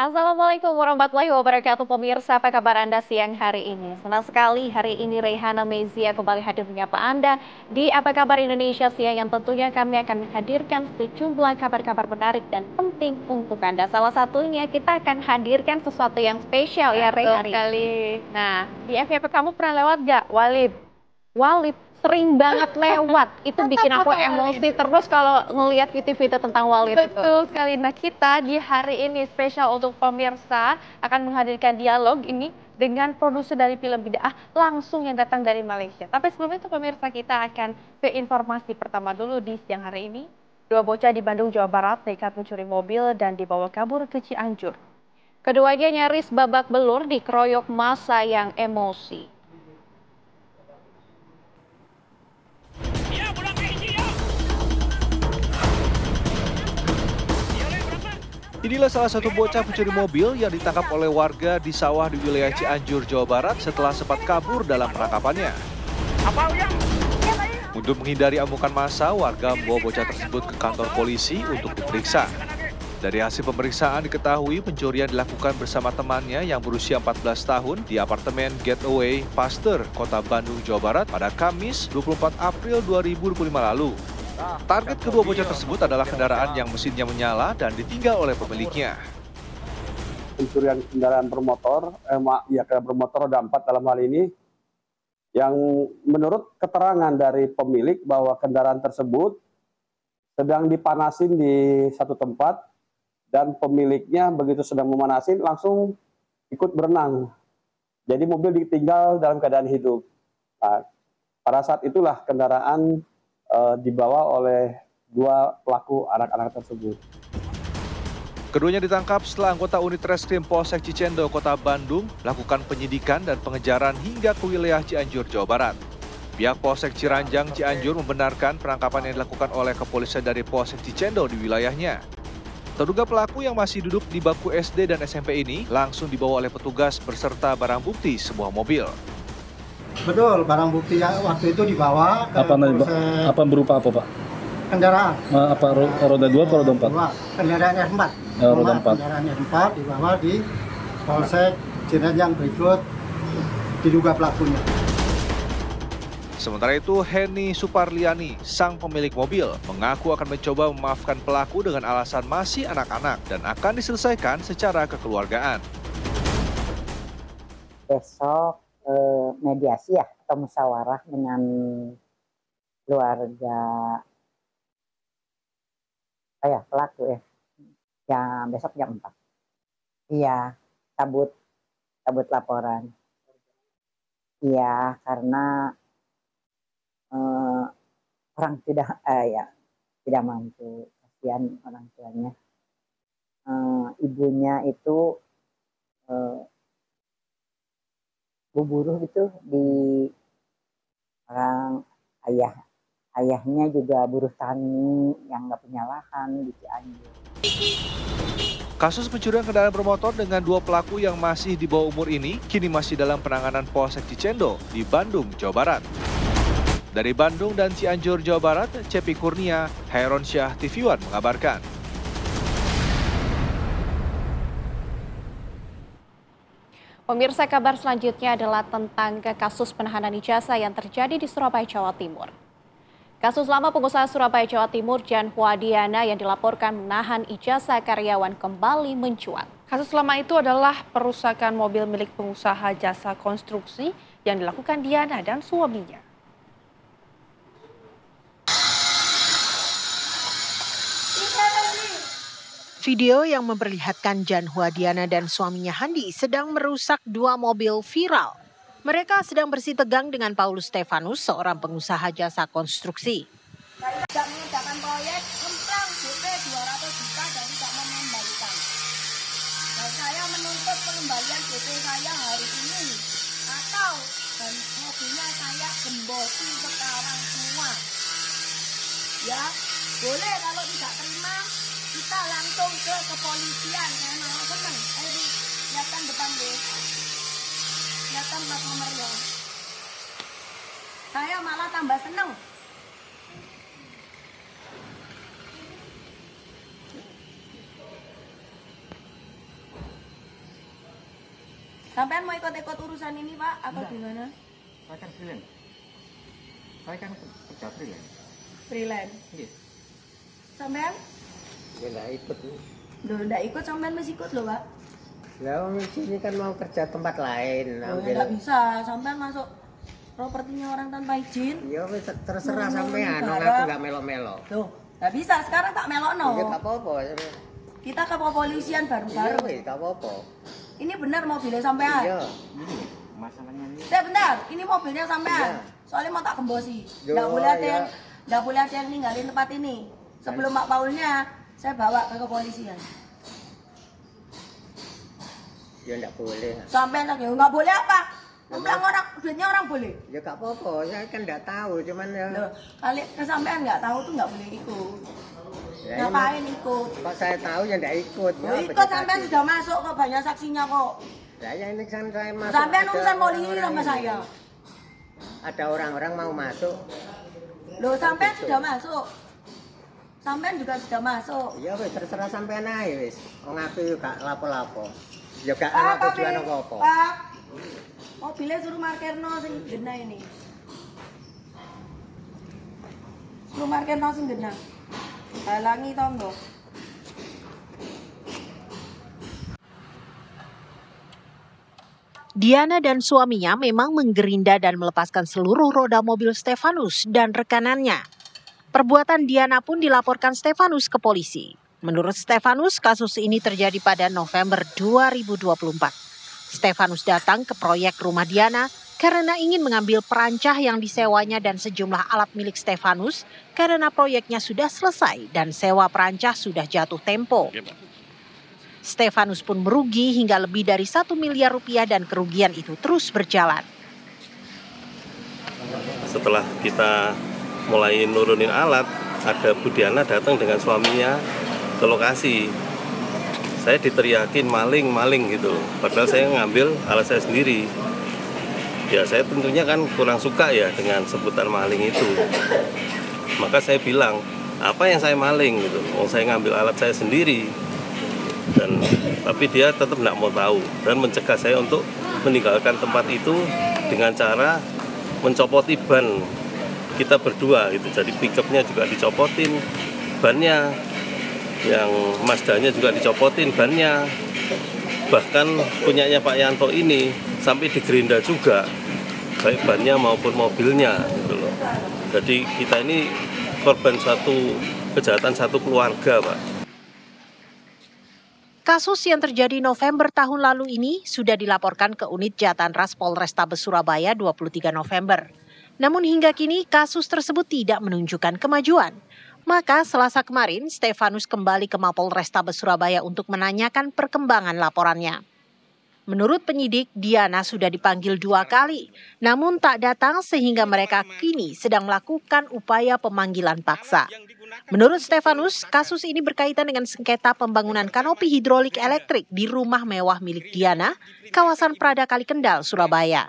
Assalamualaikum warahmatullahi wabarakatuh pemirsa, apa kabar Anda siang hari ini? Senang sekali hari ini Reihana Mezia kembali hadir menyapa Anda di Apa Kabar Indonesia siang yang tentunya kami akan menghadirkan sejumlah kabar-kabar menarik dan penting untuk Anda. Salah satunya kita akan hadirkan sesuatu yang spesial ya Rei hari Kali. Nah, di FYP kamu pernah lewat gak Walid? Walid sering banget lewat. Itu bikin aku emosi terus kalau ngelihat video-video tentang Walid itu. Betul sekali. Nah, kita di hari ini spesial untuk pemirsa akan menghadirkan dialog ini dengan produser dari film Bid'ah langsung yang datang dari Malaysia. Tapi sebelum itu pemirsa kita akan ke informasi pertama dulu di siang hari ini. Dua bocah di Bandung, Jawa Barat nekat mencuri mobil dan dibawa kabur ke Cianjur. Keduanya nyaris babak belur dikeroyok massa yang emosi. Inilah salah satu bocah pencuri mobil yang ditangkap oleh warga di sawah di wilayah Cianjur, Jawa Barat setelah sempat kabur dalam penangkapannya. Untuk menghindari amukan massa, warga membawa bocah tersebut ke kantor polisi untuk diperiksa. Dari hasil pemeriksaan diketahui pencurian dilakukan bersama temannya yang berusia 14 tahun di apartemen Getaway Pasteur, Kota Bandung, Jawa Barat pada Kamis 24 April 2025 lalu. Target kedua bocah tersebut adalah kendaraan yang mesinnya menyala dan ditinggal oleh pemiliknya. Pencurian kendaraan bermotor, kendaraan bermotor roda 4 dalam hal ini, yang menurut keterangan dari pemilik bahwa kendaraan tersebut sedang dipanasin di satu tempat dan pemiliknya begitu sedang memanasin langsung ikut berenang. Jadi mobil ditinggal dalam keadaan hidup. Nah, pada saat itulah kendaraan dibawa oleh dua pelaku anak-anak tersebut. Keduanya ditangkap setelah anggota unit Reskrim Polsek Cicendo, Kota Bandung, melakukan penyidikan dan pengejaran hingga ke wilayah Cianjur, Jawa Barat. Pihak Polsek Ciranjang, Cianjur membenarkan penangkapan yang dilakukan oleh kepolisian dari Polsek Cicendo di wilayahnya. Terduga pelaku yang masih duduk di bangku SD dan SMP ini langsung dibawa oleh petugas berserta barang bukti sebuah mobil. Betul, barang bukti yang waktu itu dibawa ke apa berupa apa, Pak? Kendaraan. Apa roda 2 atau roda 4? Kendaraan R4. Roda 4. Kendaraan R4 dibawa di Polsek Ciranjang berikut diduga pelakunya. Sementara itu, Heni Suparliani, sang pemilik mobil, mengaku akan mencoba memaafkan pelaku dengan alasan masih anak-anak dan akan diselesaikan secara kekeluargaan. Besok mediasi ya atau musyawarah dengan keluarga pelaku ya besok jam 4. Iya, cabut laporan. Iya, karena orang tidak mampu, kasihan orang tuanya. Ibunya itu buruh gitu di orang ayahnya juga buruh tani yang nggak punya lahan di Cianjur. Kasus pencurian kendaraan bermotor dengan dua pelaku yang masih di bawah umur ini kini masih dalam penanganan Polsek Cicendo di Bandung, Jawa Barat. Dari Bandung dan Cianjur, Jawa Barat, Cepi Kurnia, Hairon Syah, TV One mengabarkan. Pemirsa, kabar selanjutnya adalah tentang kasus penahanan ijazah yang terjadi di Surabaya, Jawa Timur. Kasus lama pengusaha Surabaya, Jawa Timur, Jan Huadiana yang dilaporkan menahan ijazah karyawan kembali mencuat. Kasus lama itu adalah perusakan mobil milik pengusaha jasa konstruksi yang dilakukan Diana dan suaminya. Video yang memperlihatkan Jan Huadiana dan suaminya Handi sedang merusak dua mobil viral. Mereka sedang bersih tegang dengan Paulus Stefanus, seorang pengusaha jasa konstruksi. Saya tidak mengerjakan proyek, rentang DP 200 juta dan tidak mau mengembalikan. Dan saya menuntut pengembalian DP saya hari ini. Atau dan mobilnya saya gembosi sekarang semua. Ya, boleh kalau tidak terima, kita langsung ke kepolisian. Saya mau senang. Ayo lihatkan depan deh. Lihatkan plat nomornya. Saya malah tambah senang. Sampean mau ikut-ikut urusan ini Pak atau gimana? Saya kan freelance. Saya kan kerja freelance. Freelance. Iya. Sampean? Ya nggak ikut. Loh, nggak ikut sampean masih ikut loh Pak. Lah sini kan mau kerja tempat lain. Oh, ya nggak bisa, sampean masuk propertinya orang tanpa izin. Ya wis terserah sampean, aku nggak melo-melo. Loh, nggak bisa, sekarang tak melokno. Ya nggak apa-apa. Kita ke kepolisian Iya baru-baru. wis nggak apa-apa. Ini benar mobilnya sampean? Iya. Ini masalahnya ini. Saya benar, ini mobilnya sampean. Iya. Soalnya mau tak kembosi. Yo, Nggak boleh ada iya. nggak boleh ada yang ninggalin tempat ini. Sebelum Mak Paulnya, saya bawa ke kepolisian. Ya nggak boleh. Sampean lagi nggak boleh apa? Bilang orang duitnya orang boleh. Ya nggak apa-apa, saya kan nggak tahu, cuman ya. Loh, kali kesampean nggak tahu tuh nggak boleh ikut. Ya, Ngapain ikut? Kok saya tahu ya nggak ikut. Oh, ikut sampean sudah masuk kok, banyak saksinya kok. Saya ini kan saya masuk. Sampean ada urusan polisi orang-orang sama ini. saya. Ada orang-orang mau masuk. Loh, sampean sudah masuk. Sampean juga sudah masuk. Iya wis terserah sampean ae wis. Wong aku yo gak lapo-lapo. Ya gak Pak, ana Pak, tujuan apa-apa. Pak, mobilnya suruh markirno sing gena ini. Suruh markirno sing gena. Halangi tonggo. Diana dan suaminya memang menggerinda dan melepaskan seluruh roda mobil Stefanus dan rekanannya. Perbuatan Diana pun dilaporkan Stefanus ke polisi. Menurut Stefanus, kasus ini terjadi pada November 2024. Stefanus datang ke proyek rumah Diana karena ingin mengambil perancah yang disewanya dan sejumlah alat milik Stefanus karena proyeknya sudah selesai dan sewa perancah sudah jatuh tempo. Stefanus pun merugi hingga lebih dari 1 miliar rupiah dan kerugian itu terus berjalan. Setelah kita mulai nurunin alat, ada Bu Diana datang dengan suaminya ke lokasi. Saya diteriakin maling gitu. Padahal saya ngambil alat saya sendiri. Ya saya tentunya kan kurang suka ya dengan sebutan maling itu. Maka saya bilang, apa yang saya maling gitu. Saya ngambil alat saya sendiri. Tapi dia tetap nggak mau tahu dan mencegah saya untuk meninggalkan tempat itu dengan cara mencopoti ban kita berdua gitu. Jadi pickupnya juga dicopotin bannya, yang Mazdanya juga dicopotin bannya, bahkan punyanya Pak Yanto ini sampai digerinda juga baik bannya maupun mobilnya gitu loh. Jadi kita ini korban satu kejahatan satu keluarga, Pak. Kasus yang terjadi November tahun lalu ini sudah dilaporkan ke Unit Jatanras Polrestabes Surabaya 23 November. Namun hingga kini kasus tersebut tidak menunjukkan kemajuan. Maka Selasa kemarin Stefanus kembali ke Mapolrestabes Surabaya untuk menanyakan perkembangan laporannya. Menurut penyidik, Diana sudah dipanggil 2 kali, namun tak datang sehingga mereka kini sedang melakukan upaya pemanggilan paksa. Menurut Stefanus, kasus ini berkaitan dengan sengketa pembangunan kanopi hidrolik elektrik di rumah mewah milik Diana, kawasan Prada Kali Kendal, Surabaya.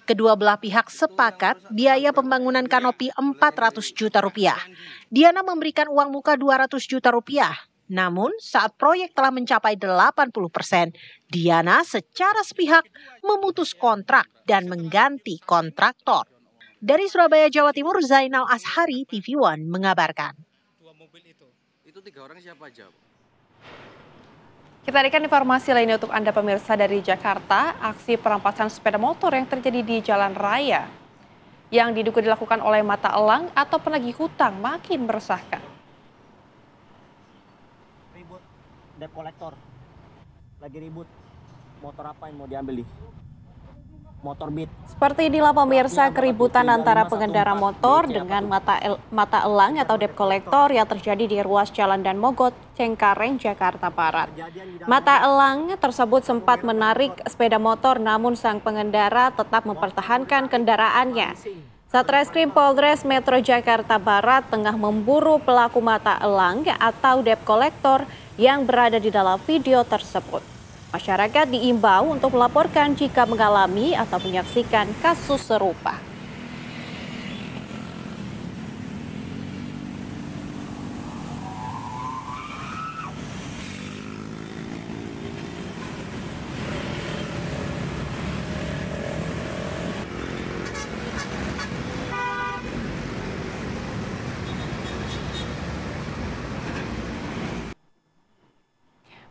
Kedua belah pihak sepakat biaya pembangunan kanopi 400 juta rupiah. Diana memberikan uang muka 200 juta rupiah. Namun saat proyek telah mencapai 80%, Diana secara sepihak memutus kontrak dan mengganti kontraktor. Dari Surabaya, Jawa Timur, Zainal Ashari, TV One mengabarkan. Itu 3 orang siapa aja? Kita berikan informasi lainnya untuk Anda pemirsa dari Jakarta. Aksi perampasan sepeda motor yang terjadi di jalan raya yang diduga dilakukan oleh mata elang atau penagih hutang makin meresahkan. Ribut debt collector, lagi ribut motor apa yang mau diambil nih? Motor Beat. Seperti inilah pemirsa keributan antara pengendara motor dengan mata elang atau debt collector yang terjadi di ruas Jalan Dan Mogot, Cengkareng, Jakarta Barat. Mata elang tersebut sempat menarik sepeda motor namun sang pengendara tetap mempertahankan kendaraannya. Satreskrim Polres Metro Jakarta Barat tengah memburu pelaku mata elang atau debt collector yang berada di dalam video tersebut. Masyarakat diimbau untuk melaporkan jika mengalami atau menyaksikan kasus serupa.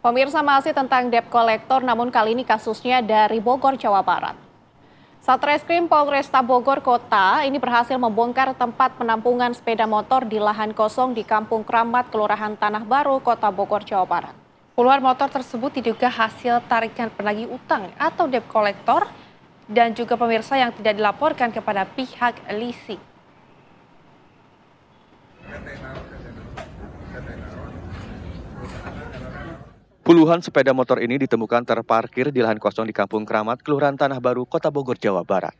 Pemirsa, masih tentang debt collector, namun kali ini kasusnya dari Bogor, Jawa Barat. Satreskrim Polresta Bogor Kota ini berhasil membongkar tempat penampungan sepeda motor di lahan kosong di Kampung Kramat, Kelurahan Tanah Baru, Kota Bogor, Jawa Barat. Puluhan motor tersebut diduga hasil tarikan penagih utang atau debt collector dan juga pemirsa yang tidak dilaporkan kepada pihak leasing. Puluhan sepeda motor ini ditemukan terparkir di lahan kosong di Kampung Kramat, Kelurahan Tanah Baru, Kota Bogor, Jawa Barat.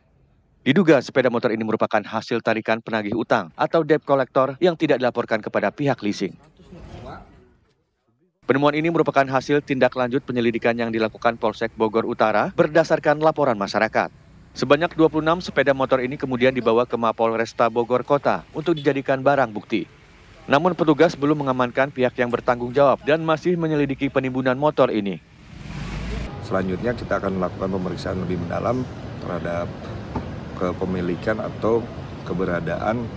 Diduga sepeda motor ini merupakan hasil tarikan penagih utang atau debt collector yang tidak dilaporkan kepada pihak leasing. Penemuan ini merupakan hasil tindak lanjut penyelidikan yang dilakukan Polsek Bogor Utara berdasarkan laporan masyarakat. Sebanyak 26 sepeda motor ini kemudian dibawa ke Mapolresta Bogor Kota untuk dijadikan barang bukti. Namun petugas belum mengamankan pihak yang bertanggung jawab dan masih menyelidiki penimbunan motor ini. Selanjutnya kita akan melakukan pemeriksaan lebih mendalam terhadap kepemilikan atau keberadaan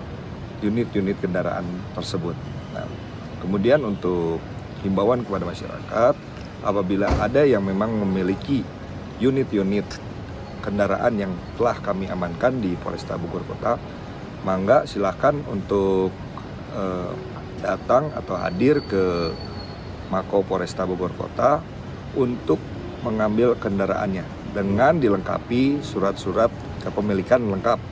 unit-unit kendaraan tersebut. Nah, kemudian untuk himbauan kepada masyarakat, apabila ada yang memang memiliki unit-unit kendaraan yang telah kami amankan di Polresta Bogor Kota, mangga silakan untuk datang atau hadir ke Mako Polresta Bogor Kota untuk mengambil kendaraannya dengan dilengkapi surat-surat kepemilikan lengkap.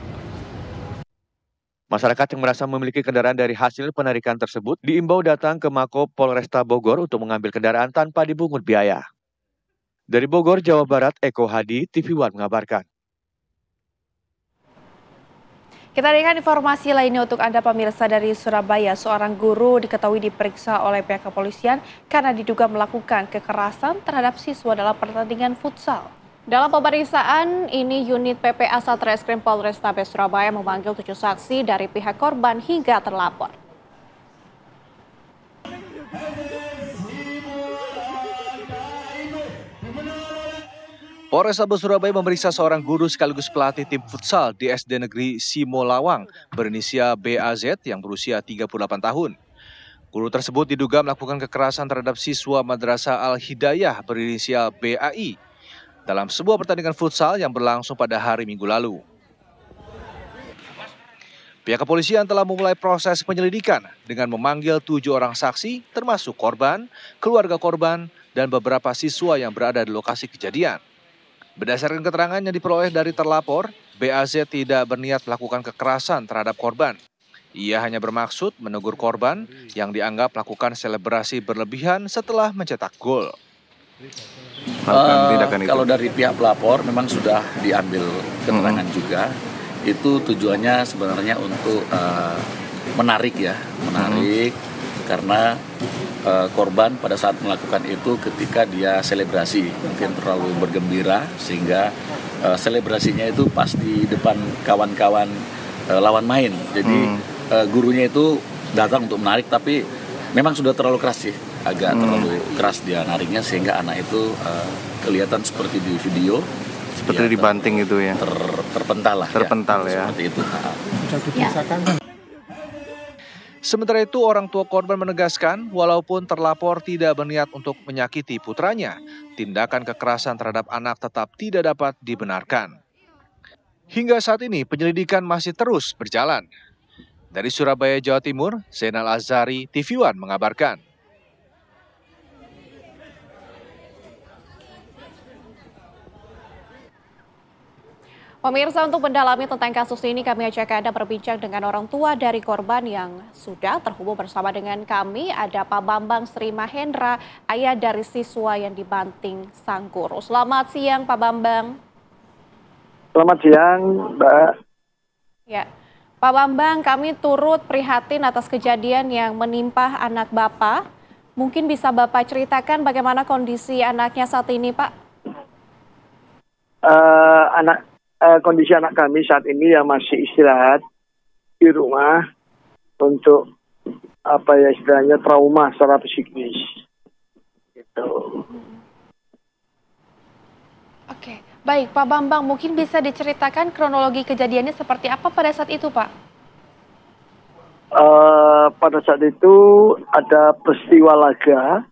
Masyarakat yang merasa memiliki kendaraan dari hasil penarikan tersebut diimbau datang ke Mako Polresta Bogor untuk mengambil kendaraan tanpa dipungut biaya. Dari Bogor, Jawa Barat, Eko Hadi, TV One mengabarkan. Kita hadirkan informasi lainnya untuk Anda pemirsa dari Surabaya. Seorang guru diketahui diperiksa oleh pihak kepolisian karena diduga melakukan kekerasan terhadap siswa dalam pertandingan futsal. Dalam pemeriksaan ini, unit PPA Satreskrim Polrestabes Surabaya memanggil 7 saksi dari pihak korban hingga terlapor. Polrestabes Surabaya memeriksa seorang guru sekaligus pelatih tim futsal di SD Negeri Simo Lawang berinisial BAZ yang berusia 38 tahun. Guru tersebut diduga melakukan kekerasan terhadap siswa Madrasah Al-Hidayah berinisial BAI dalam sebuah pertandingan futsal yang berlangsung pada hari Minggu lalu. Pihak kepolisian telah memulai proses penyelidikan dengan memanggil 7 orang saksi termasuk korban, keluarga korban, dan beberapa siswa yang berada di lokasi kejadian. Berdasarkan keterangan yang diperoleh dari terlapor, BAZ tidak berniat melakukan kekerasan terhadap korban. Ia hanya bermaksud menegur korban yang dianggap melakukan selebrasi berlebihan setelah mencetak gol. Kalau dari pihak pelapor memang sudah diambil keterangan juga. Itu tujuannya sebenarnya untuk menarik karena korban pada saat melakukan itu ketika dia selebrasi mungkin terlalu bergembira sehingga selebrasinya itu pas di depan kawan-kawan lawan main. Jadi gurunya itu datang untuk menarik tapi memang sudah terlalu keras sih, agak terlalu keras dia nariknya sehingga anak itu kelihatan seperti di video seperti dibanting itu ya, terpental lah, ya. Seperti itu. Sementara itu, orang tua korban menegaskan, walaupun terlapor tidak berniat untuk menyakiti putranya, tindakan kekerasan terhadap anak tetap tidak dapat dibenarkan. Hingga saat ini, penyelidikan masih terus berjalan. Dari Surabaya, Jawa Timur, Zainal Azhari, TV One mengabarkan. Pemirsa, untuk mendalami tentang kasus ini, kami ajak Anda berbincang dengan orang tua dari korban yang sudah terhubung bersama dengan kami. Ada Pak Bambang Sri Mahendra, ayah dari siswa yang dibanting sang guru. Selamat siang, Pak Bambang. Selamat siang, Mbak. Ya, Pak Bambang, kami turut prihatin atas kejadian yang menimpa anak Bapak. Mungkin bisa Bapak ceritakan bagaimana kondisi anaknya saat ini, Pak? Kondisi anak kami saat ini ya masih istirahat di rumah untuk istilahnya trauma secara psikis. Gitu. Oke, baik Pak Bambang, mungkin bisa diceritakan kronologi kejadiannya seperti apa pada saat itu, Pak? Pada saat itu ada peristiwa laga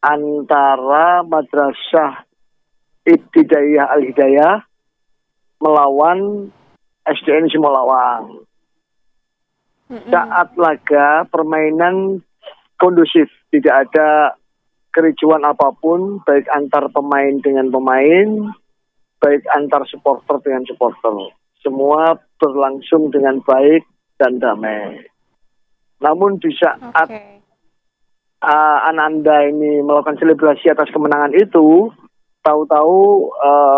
antara Madrasah Ibtidaiyah Al-Hidayah melawan SDN Simolawang. Saat laga permainan kondusif, tidak ada kericuan apapun, baik antar pemain dengan pemain, baik antar supporter dengan supporter. Semua berlangsung dengan baik dan damai. Namun di saat Ananda ini melakukan selebrasi atas kemenangan itu, tahu-tahu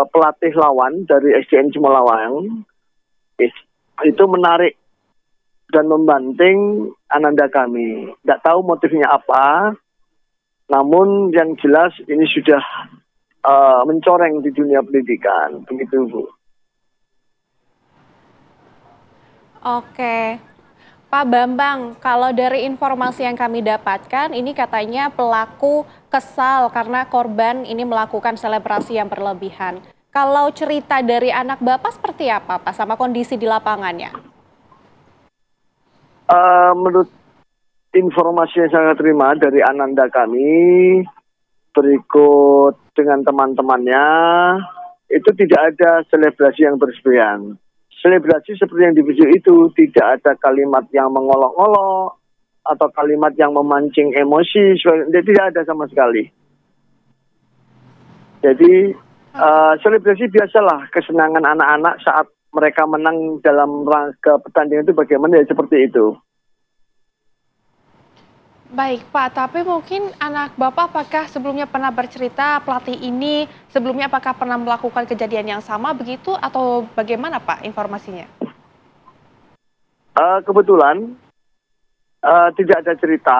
pelatih lawan dari SDN Simolawang itu menarik dan membanting Ananda kami. Tidak tahu motifnya apa, namun yang jelas ini sudah mencoreng di dunia pendidikan, begitu Bu. Oke, Pak Bambang, kalau dari informasi yang kami dapatkan, ini katanya pelaku kesal karena korban ini melakukan selebrasi yang berlebihan. Kalau cerita dari anak Bapak seperti apa, Pak, sama kondisi di lapangannya? Menurut informasi yang saya terima dari Ananda kami, berikut dengan teman-temannya, itu tidak ada selebrasi yang berlebihan. Selebrasi seperti yang di video itu, tidak ada kalimat yang mengolok-olok atau kalimat yang memancing emosi, tidak ada sama sekali. Jadi selebrasi biasalah, kesenangan anak-anak saat mereka menang dalam rangka pertandingan itu bagaimana, ya seperti itu. Baik Pak, tapi mungkin anak Bapak apakah sebelumnya pernah bercerita pelatih ini sebelumnya apakah pernah melakukan kejadian yang sama begitu atau bagaimana Pak informasinya? Kebetulan tidak ada cerita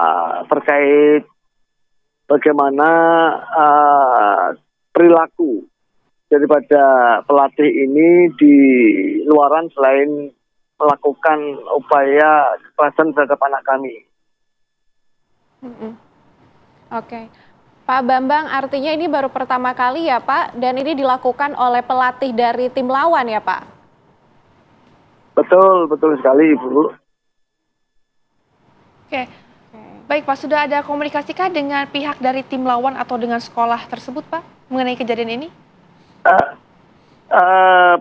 terkait bagaimana perilaku daripada pelatih ini di luaran selain melakukan upaya kekerasan terhadap anak kami. Oke, Pak Bambang, artinya ini baru pertama kali ya Pak, dan ini dilakukan oleh pelatih dari tim lawan ya Pak? Betul, betul sekali Ibu. Oke, baik Pak, sudah ada komunikasikah dengan pihak dari tim lawan atau dengan sekolah tersebut Pak mengenai kejadian ini?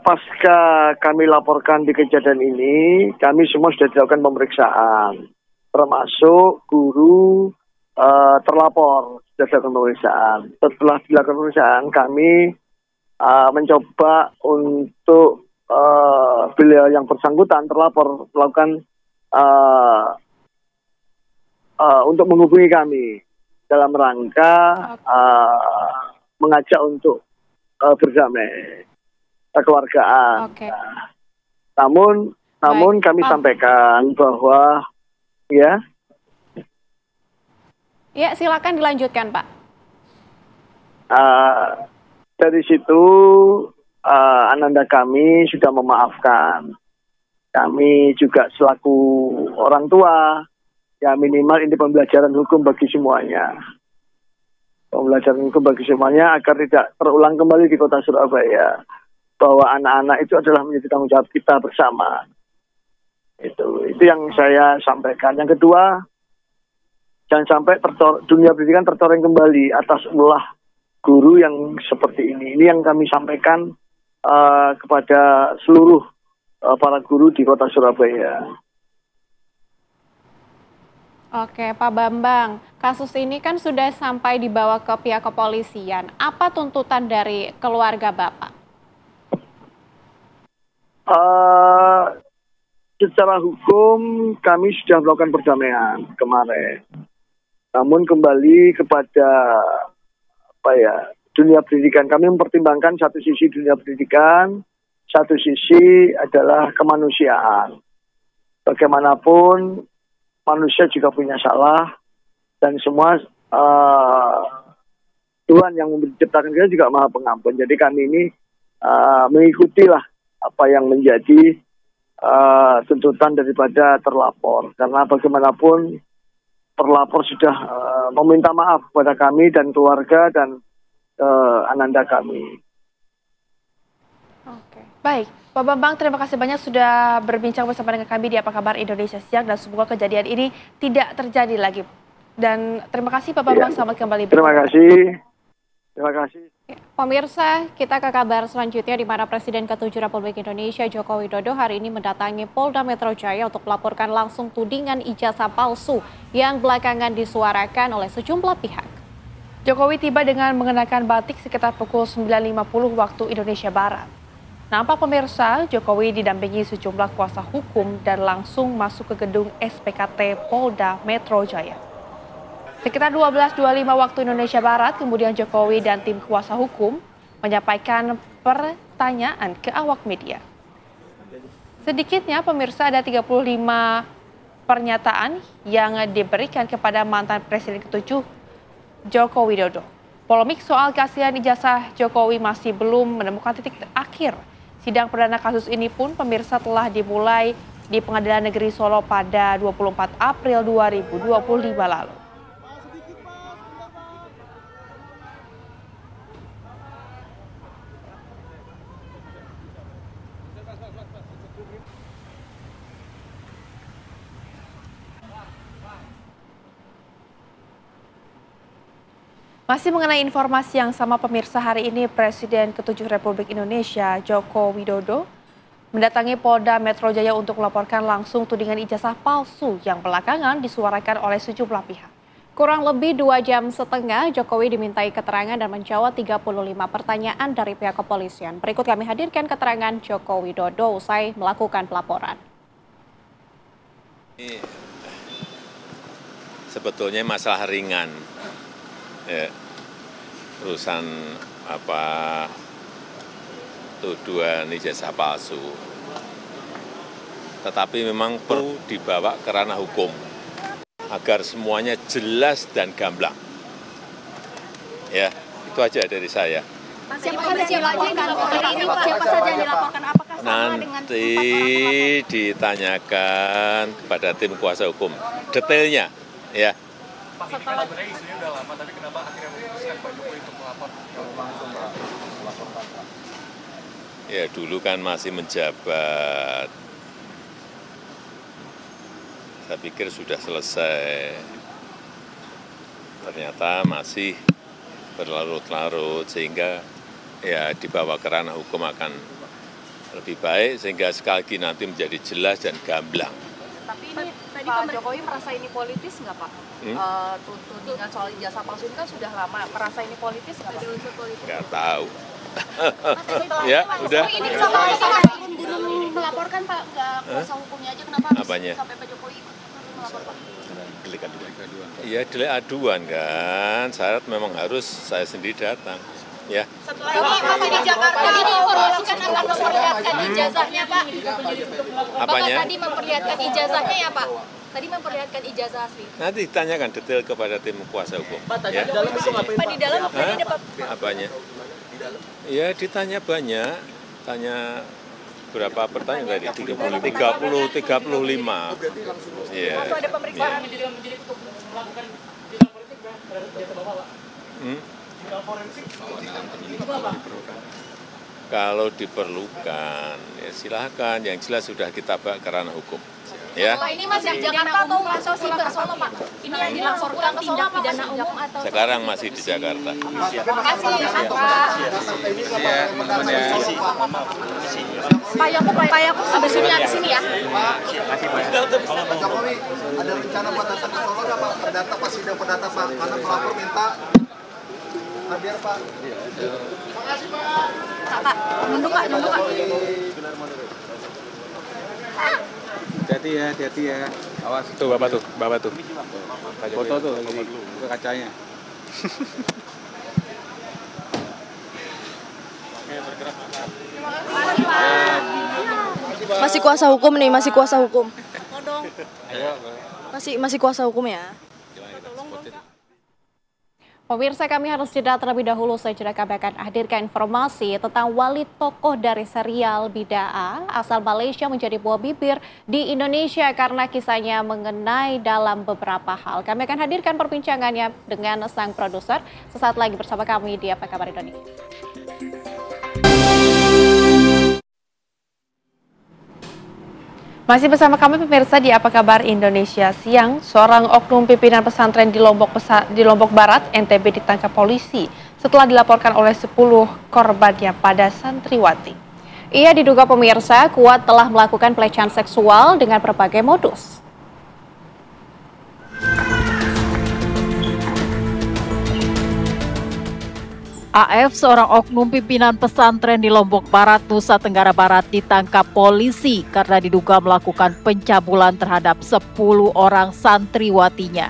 Pasca kami laporkan di kejadian ini, kami semua sudah dilakukan pemeriksaan. Termasuk guru terlapor sudah dilakukan pemeriksaan. Setelah dilakukan pemeriksaan, kami mencoba untuk beliau yang bersangkutan terlapor melakukan untuk menghubungi kami dalam rangka mengajak untuk berdamai kekeluargaan. Namun kami sampaikan bahwa ya. Ya, silakan dilanjutkan, Pak. Dari situ Ananda kami sudah memaafkan. Kami juga selaku orang tua, ya minimal ini pembelajaran hukum bagi semuanya. Pembelajaran hukum bagi semuanya agar tidak terulang kembali di Kota Surabaya. Bahwa anak-anak itu adalah menjadi tanggung jawab kita bersama. Itu yang saya sampaikan. Yang kedua, jangan sampai dunia pendidikan tercoreng kembali atas ulah guru yang seperti ini. Ini yang kami sampaikan kepada seluruh para guru di Kota Surabaya. Oke, Pak Bambang, kasus ini kan sudah sampai dibawa ke pihak kepolisian. Apa tuntutan dari keluarga Bapak? Secara hukum kami sudah melakukan perdamaian kemarin. Namun kembali kepada dunia pendidikan, kami mempertimbangkan satu sisi dunia pendidikan, satu sisi adalah kemanusiaan. Bagaimanapun manusia juga punya salah dan semua Tuhan yang menciptakan kita juga Maha Pengampun. Jadi kami ini mengikutilah apa yang menjadi tuntutan daripada terlapor, karena bagaimanapun terlapor sudah meminta maaf kepada kami dan keluarga dan Ananda kami. Oke, baik Pak Bambang, terima kasih banyak sudah berbincang bersama dengan kami di Apa Kabar Indonesia Siang dan semoga kejadian ini tidak terjadi lagi. Dan terima kasih Pak Bambang, selamat kembali. Terima kasih. Terima kasih. Pemirsa, kita ke kabar selanjutnya di mana Presiden ke-7 Republik Indonesia Joko Widodo hari ini mendatangi Polda Metro Jaya untuk melaporkan langsung tudingan ijazah palsu yang belakangan disuarakan oleh sejumlah pihak. Jokowi tiba dengan mengenakan batik sekitar pukul 9.50 waktu Indonesia Barat. Nampak pemirsa, Jokowi didampingi sejumlah kuasa hukum dan langsung masuk ke gedung SPKT Polda Metro Jaya. Sekitar 12.25 waktu Indonesia Barat, kemudian Jokowi dan tim kuasa hukum menyampaikan pertanyaan ke awak media. Sedikitnya pemirsa ada 35 pernyataan yang diberikan kepada mantan Presiden ke-7 Joko Widodo. Polemik soal kasihan ijazah Jokowi masih belum menemukan titik akhir. Sidang perdana kasus ini pun pemirsa telah dimulai di Pengadilan Negeri Solo pada 24 April 2025 lalu. Masih mengenai informasi yang sama pemirsa, hari ini Presiden ke-7 Republik Indonesia Joko Widodo mendatangi Polda Metro Jaya untuk melaporkan langsung tudingan ijazah palsu yang belakangan disuarakan oleh sejumlah pihak. Kurang lebih 2 jam setengah Jokowi dimintai keterangan dan menjawab 35 pertanyaan dari pihak kepolisian. Berikut kami hadirkan keterangan Joko Widodo usai melakukan pelaporan. Ini sebetulnya masalah ringan. Ya, urusan tuduhan ijazah palsu, tetapi memang perlu dibawa ke ranah hukum agar semuanya jelas dan gamblang. Ya, itu aja dari saya. Nanti ditanyakan kepada tim kuasa hukum detailnya, ya. Setelah isunya udah lama, tapi kenapa akhirnya memutuskan Pak Jokowi untuk melapor Pak? Ya dulu kan masih menjabat. Saya pikir sudah selesai. Ternyata masih berlarut-larut sehingga ya dibawa ke ranah hukum akan lebih baik sehingga sekali lagi nanti menjadi jelas dan gamblang. Tapi ini Pak Jokowi merasa ini politis nggak Pak? Tudingan soal ijazah palsu ini kan sudah lama. Merasa ini politis nggak Pak? Nggak tahu. Ya, udah. Ini turun gunung melaporkan Pak, nggak kuasa hukumnya aja, kenapa Apanya? sampai Pak Jokowi melapor Pak? Delik aduan. Iya, delik aduan kan. Syarat memang harus saya sendiri datang. Ya. Setelah ini masih di Jakarta, diinformasikan akan memperlihatkan ijazahnya Pak. Apanya? Bapak tadi memperlihatkan ijazahnya ya Pak? Tadi memperlihatkan ijazah asli. Nanti ditanyakan detail kepada tim kuasa hukum. Pak, tadi ya. di dalam itu ngapain? Pak, di dalam tadi dapat. Apanya? Ya ditanya banyak, tanya berapa pertanyaan tadi? 35. Iya. Atau ada pemeriksaan untuk melakukan kalau diperlukan, ya silakan. Yang jelas sudah kita bawa ke ranah hukum. Ya. Pak, ini masih di Jakarta atau masih ke Solo Pak? Ini yang dilaporkan tindak pidana umum atau? Sekarang masih di Jakarta. Terima kasih Pak. Pak Yakub sebetulnya di sini ya. Pak Jokowi ada rencana buat datang ke Solo nggak Pak? Perdata pas sidang perdata Pak, mana pelapor minta hadir Pak. Terima kasih Pak. Pak, nunduk Pak. Hati-hati ya. Awas. Tuh Bapak tuh. Foto tuh lagi buka kacanya. Masih kuasa hukum nih, masih kuasa hukum. Masih kuasa hukum ya. Pemirsa, kami harus jeda terlebih dahulu. Saya kami akan hadirkan informasi tentang wali tokoh dari serial Bidaa asal Malaysia menjadi buah bibir di Indonesia karena kisahnya mengenai dalam beberapa hal. Kami akan hadirkan perbincangannya dengan sang produser sesaat lagi bersama kami di Apa Kabar Indonesia. Masih bersama kami pemirsa di Apa Kabar Indonesia Siang. Seorang oknum pimpinan pesantren di Lombok Barat, NTB ditangkap polisi setelah dilaporkan oleh 10 korbannya pada santriwati. Ia diduga pemirsa kuat telah melakukan pelecehan seksual dengan berbagai modus. AF, seorang oknum pimpinan pesantren di Lombok Barat, Nusa Tenggara Barat, ditangkap polisi karena diduga melakukan pencabulan terhadap 10 orang santriwatinya.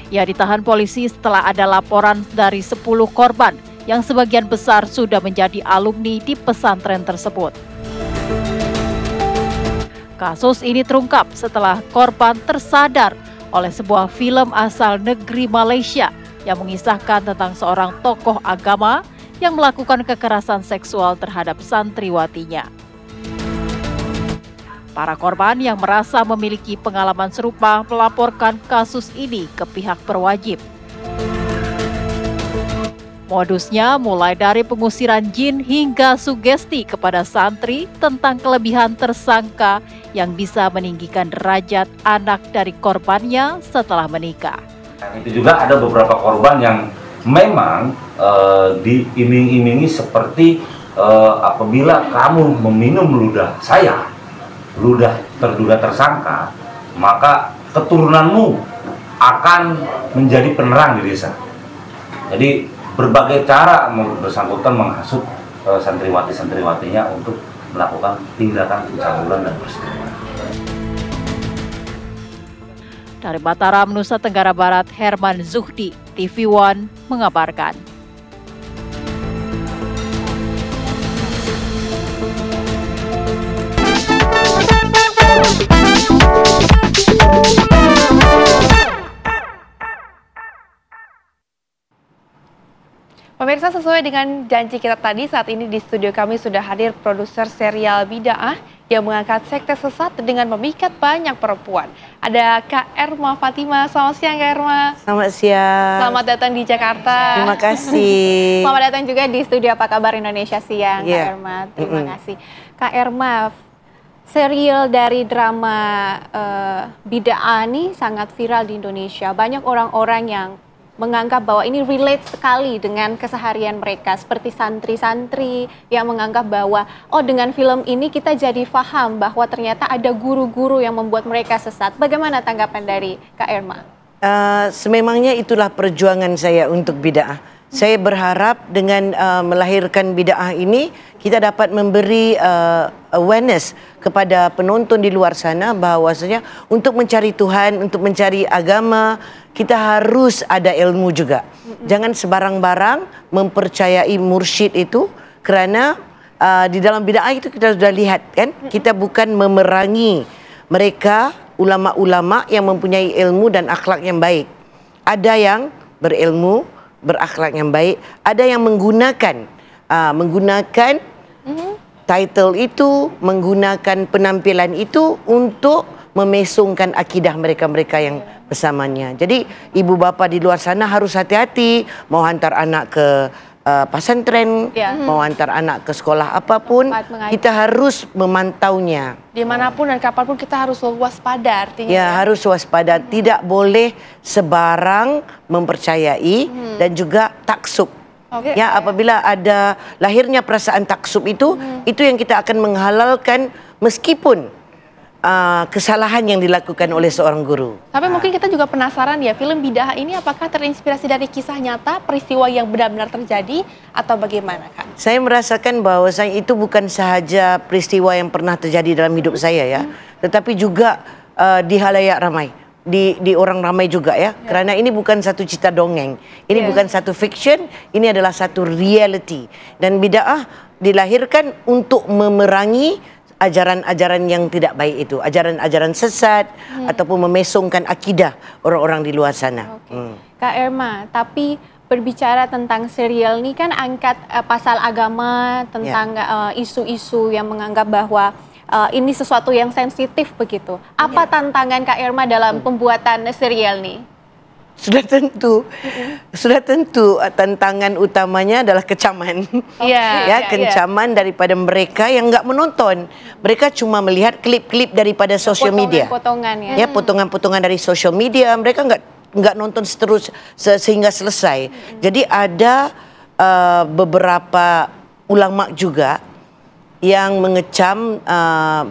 Ia ditahan polisi setelah ada laporan dari 10 korban yang sebagian besar sudah menjadi alumni di pesantren tersebut. Kasus ini terungkap setelah korban tersadar oleh sebuah film asal negeri Malaysia yang mengisahkan tentang seorang tokoh agama yang melakukan kekerasan seksual terhadap santriwatinya. Para korban yang merasa memiliki pengalaman serupa melaporkan kasus ini ke pihak berwajib. Modusnya mulai dari pengusiran jin hingga sugesti kepada santri tentang kelebihan tersangka yang bisa meninggikan derajat anak dari korbannya setelah menikah. Itu juga ada beberapa korban yang memang diiming-imingi seperti apabila kamu meminum ludah saya, ludah terduga tersangka, maka keturunanmu akan menjadi penerang di desa. Jadi berbagai cara bersangkutan menghasut santriwati-santriwatinya untuk melakukan tindakan pencabulan dan persetubuhan. Dari Mataram, Nusa Tenggara Barat, Herman Zuhdi, TV One mengabarkan. Pemirsa, sesuai dengan janji kita tadi, saat ini di studio kami sudah hadir produser serial Bida'ah yang mengangkat sekte sesat dengan memikat banyak perempuan. Ada Kak Erma Fatima. Selamat siang, Kak Erma. Selamat siang. Selamat datang di Jakarta. Terima kasih. Selamat datang juga di studio Apa Kabar Indonesia Siang, Kak Erma. Terima kasih. Kak Erma, serial dari drama Bida'ah ini sangat viral di Indonesia. Banyak orang-orang yang menganggap bahwa ini relate sekali dengan keseharian mereka, seperti santri-santri yang menganggap bahwa dengan film ini kita jadi paham bahwa ternyata ada guru-guru yang membuat mereka sesat. Bagaimana tanggapan dari Kak Erma? Sememangnya itulah perjuangan saya untuk Bida'ah. Saya berharap dengan melahirkan Bida'ah ini kita dapat memberi awareness kepada penonton di luar sana bahwasanya untuk mencari Tuhan, untuk mencari agama, kita harus ada ilmu juga. Jangan sebarang-barang mempercayai mursyid itu, kerana di dalam Bida'ah itu kita sudah lihat kan, kita bukan memerangi mereka, ulama-ulama yang mempunyai ilmu dan akhlak yang baik. Ada yang berilmu, berakhlak yang baik, ada yang menggunakan title itu, menggunakan penampilan itu untuk memesongkan akidah mereka-mereka yang bersamanya. Jadi ibu bapa di luar sana harus hati-hati mau hantar anak ke pesantren, mau hantar anak ke sekolah apapun, kita harus memantaunya. Dimanapun dan kapanpun kita harus waspada artinya. Ya, harus waspada. Tidak boleh sebarang mempercayai dan juga taksub. Ya, apabila ada lahirnya perasaan taksub itu yang kita akan menghalalkan meskipun kesalahan yang dilakukan oleh seorang guru. Tapi mungkin kita juga penasaran ya, film Bida'ah ini apakah terinspirasi dari kisah nyata, peristiwa yang benar-benar terjadi, atau bagaimana, Kak? Saya merasakan bahwa itu bukan sahaja peristiwa yang pernah terjadi dalam hidup saya ya, tetapi juga di halayak ramai, di orang ramai juga ya. Karena ini bukan satu cerita dongeng, ini bukan satu fiction, ini adalah satu reality. Dan Bida'ah dilahirkan untuk memerangi ajaran-ajaran yang tidak baik itu, ajaran-ajaran sesat ataupun memesongkan akidah orang-orang di luar sana. Kak Erma, tapi berbicara tentang serial ini kan angkat pasal agama, tentang isu-isu yang menganggap bahwa ini sesuatu yang sensitif begitu. Apa tantangan Kak Erma dalam pembuatan serial ini? sudah tentu tantangan utamanya adalah kecaman. Kecaman daripada mereka yang nggak menonton. Mereka cuma melihat klip-klip daripada sosial media. Potongan-potongan Ya, potongan-potongan dari sosial media. Mereka nggak nonton sehingga selesai. Jadi ada beberapa ulama juga yang mengecam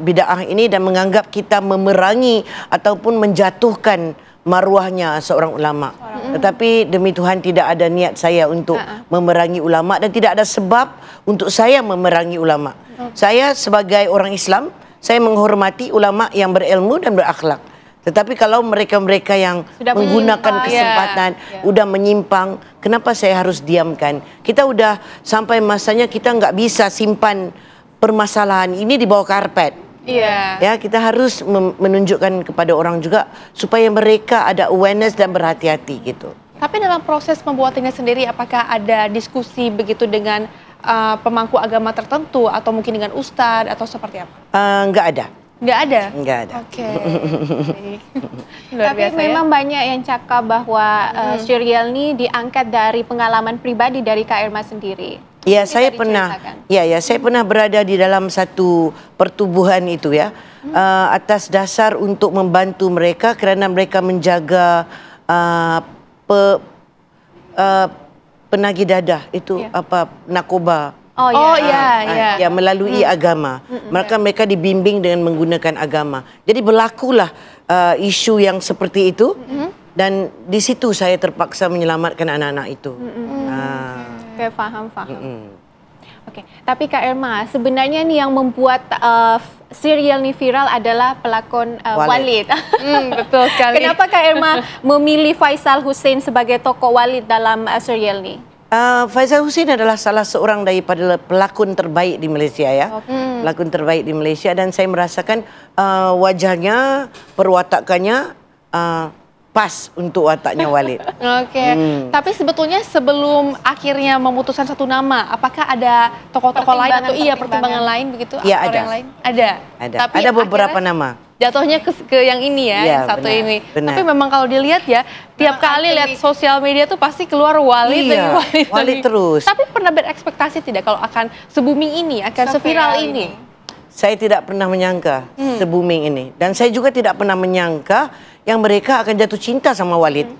bid'ah ini dan menganggap kita memerangi ataupun menjatuhkan maruahnya seorang ulama. Tetapi demi Tuhan tidak ada niat saya untuk memerangi ulama dan tidak ada sebab untuk saya memerangi ulama. Saya sebagai orang Islam, saya menghormati ulama yang berilmu dan berakhlak. Tetapi kalau mereka-mereka yang sudah menggunakan kesempatan, udah menyimpang, kenapa saya harus diamkan? Kita udah sampai masanya kita nggak bisa simpan permasalahan ini di bawah karpet. Ya, kita harus menunjukkan kepada orang juga supaya mereka ada awareness dan berhati-hati gitu. Tapi dalam proses pembuatannya sendiri, apakah ada diskusi begitu dengan pemangku agama tertentu atau mungkin dengan ustadz atau seperti apa? Nggak ada. Nggak ada? Nggak ada. Oke. Tapi memang banyak yang cakap bahwa serial ini diangkat dari pengalaman pribadi dari Kak Irma sendiri. Ya, saya pernah. Saya pernah berada di dalam satu pertubuhan itu ya, atas dasar untuk membantu mereka kerana mereka menjaga penagih dadah itu narkoba. Melalui agama. Mereka dibimbing dengan menggunakan agama. Jadi berlakulah isu yang seperti itu dan di situ saya terpaksa menyelamatkan anak-anak itu. Oke, faham. Oke, tapi Kak Irma, sebenarnya nih yang membuat serial ini viral adalah pelakon Walid. Betul sekali. Kenapa Kak Irma memilih Faisal Hussein sebagai tokoh Walid dalam serial ini? Faisal Hussein adalah salah seorang daripada pelakon terbaik di Malaysia ya. Pelakon terbaik di Malaysia dan saya merasakan wajahnya, perwatakannya pas untuk wataknya Walid. Tapi sebetulnya sebelum akhirnya memutuskan satu nama, apakah ada tokoh-tokoh lain atau pertimbangan lain begitu? Iya, ada. Yang lain? Ada. Tapi ada beberapa nama. Jatuhnya ke yang ini yang satu ini. Tapi memang kalau dilihat ya, tiap kali lihat sosial media tuh pasti keluar Walid lagi, Walid terus. Tapi pernah berekspektasi tidak kalau akan se-booming ini, akan se-viral ini? Saya tidak pernah menyangka se-booming ini. Dan saya juga tidak pernah menyangka yang mereka akan jatuh cinta sama Walid.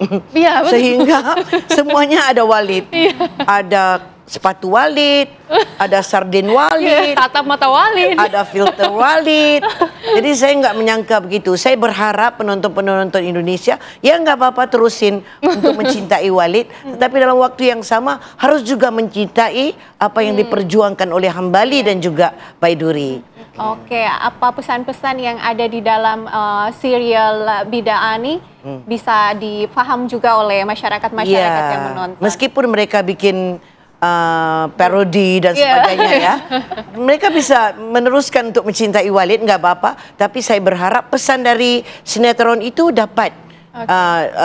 Sehingga semuanya ada Walid. Ada sepatu Walid, ada sarden Walid, tatap mata Walid, ada filter Walid. Jadi saya nggak menyangka begitu. Saya berharap penonton-penonton Indonesia ya nggak apa-apa terusin untuk mencintai Walid, tetapi dalam waktu yang sama harus juga mencintai apa yang diperjuangkan oleh Hambali dan juga Baiduri. Oke, apa pesan-pesan yang ada di dalam serial Bid'ah ini bisa dipaham juga oleh masyarakat-masyarakat yang menonton? Meskipun mereka bikin parodi dan sebagainya ya, mereka bisa meneruskan untuk mencintai Walid, nggak apa-apa. Tapi saya berharap pesan dari sinetron itu dapat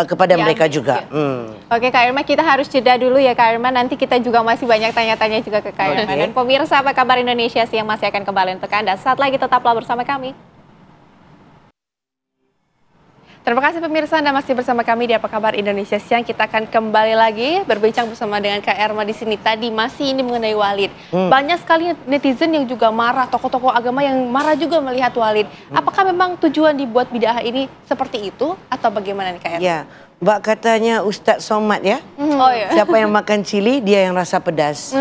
kepada mereka juga. Oke Kak Irma, kita harus jeda dulu ya Kak Irma. Nanti kita juga masih banyak tanya-tanya juga ke Kak Irma. Dan pemirsa Apa Kabar Indonesia Siang masih akan kembali untuk Anda. Saat lagi tetaplah bersama kami. Terima kasih pemirsa, Anda masih bersama kami di Apa Kabar Indonesia Siang. Kita akan kembali lagi berbincang bersama dengan Kak Irma di sini. Tadi masih ini mengenai Walid. Banyak sekali netizen yang juga marah, tokoh-tokoh agama yang marah juga melihat Walid. Apakah memang tujuan dibuat bid'ah ini seperti itu atau bagaimana nih Kak Irma? Ya, Mbak katanya Ustadz Somad ya. Siapa yang makan cili dia yang rasa pedas.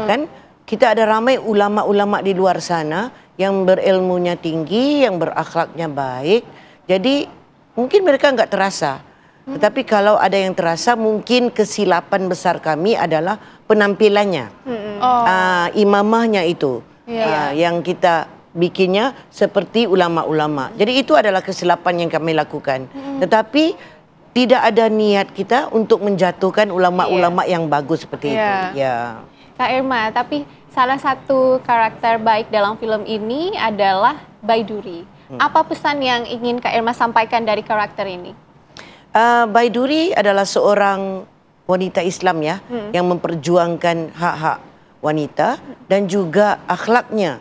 Kan kita ada ramai ulama-ulama di luar sana yang berilmunya tinggi, yang berakhlaknya baik. Jadi mungkin mereka nggak terasa, tetapi kalau ada yang terasa, mungkin kesilapan besar kami adalah penampilannya, imamahnya itu, yang kita bikinnya seperti ulama-ulama. Jadi itu adalah kesilapan yang kami lakukan. Tetapi tidak ada niat kita untuk menjatuhkan ulama-ulama yang bagus seperti itu. Kak Irma, tapi salah satu karakter baik dalam film ini adalah Baiduri. Apa pesan yang ingin Kak Irma sampaikan dari karakter ini? Baiduri adalah seorang wanita Islam ya, yang memperjuangkan hak-hak wanita dan juga akhlaknya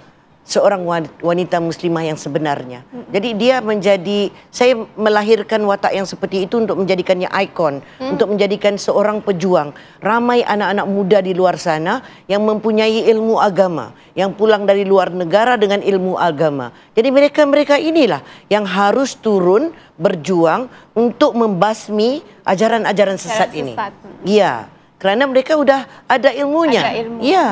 seorang wanita muslimah yang sebenarnya. Jadi dia saya melahirkan watak yang seperti itu untuk menjadikannya ikon, untuk menjadikan seorang pejuang. Ramai anak-anak muda di luar sana yang mempunyai ilmu agama, yang pulang dari luar negara dengan ilmu agama. Jadi mereka inilah yang harus turun berjuang untuk membasmi ajaran-ajaran sesat ini. Iya, karena mereka udah ada ilmunya. Iya.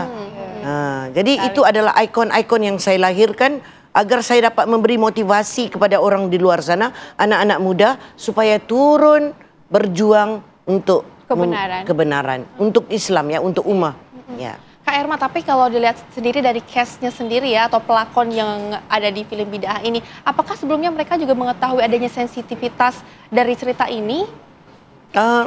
Jadi itu adalah ikon-ikon yang saya lahirkan agar saya dapat memberi motivasi kepada orang di luar sana, anak-anak muda, supaya turun berjuang untuk kebenaran, untuk Islam ya, untuk ummah. Ya. Kak Erma, tapi kalau dilihat sendiri dari case-nya sendiri ya, atau pelakon yang ada di film Bid'ah ini, apakah sebelumnya mereka juga mengetahui adanya sensitivitas dari cerita ini?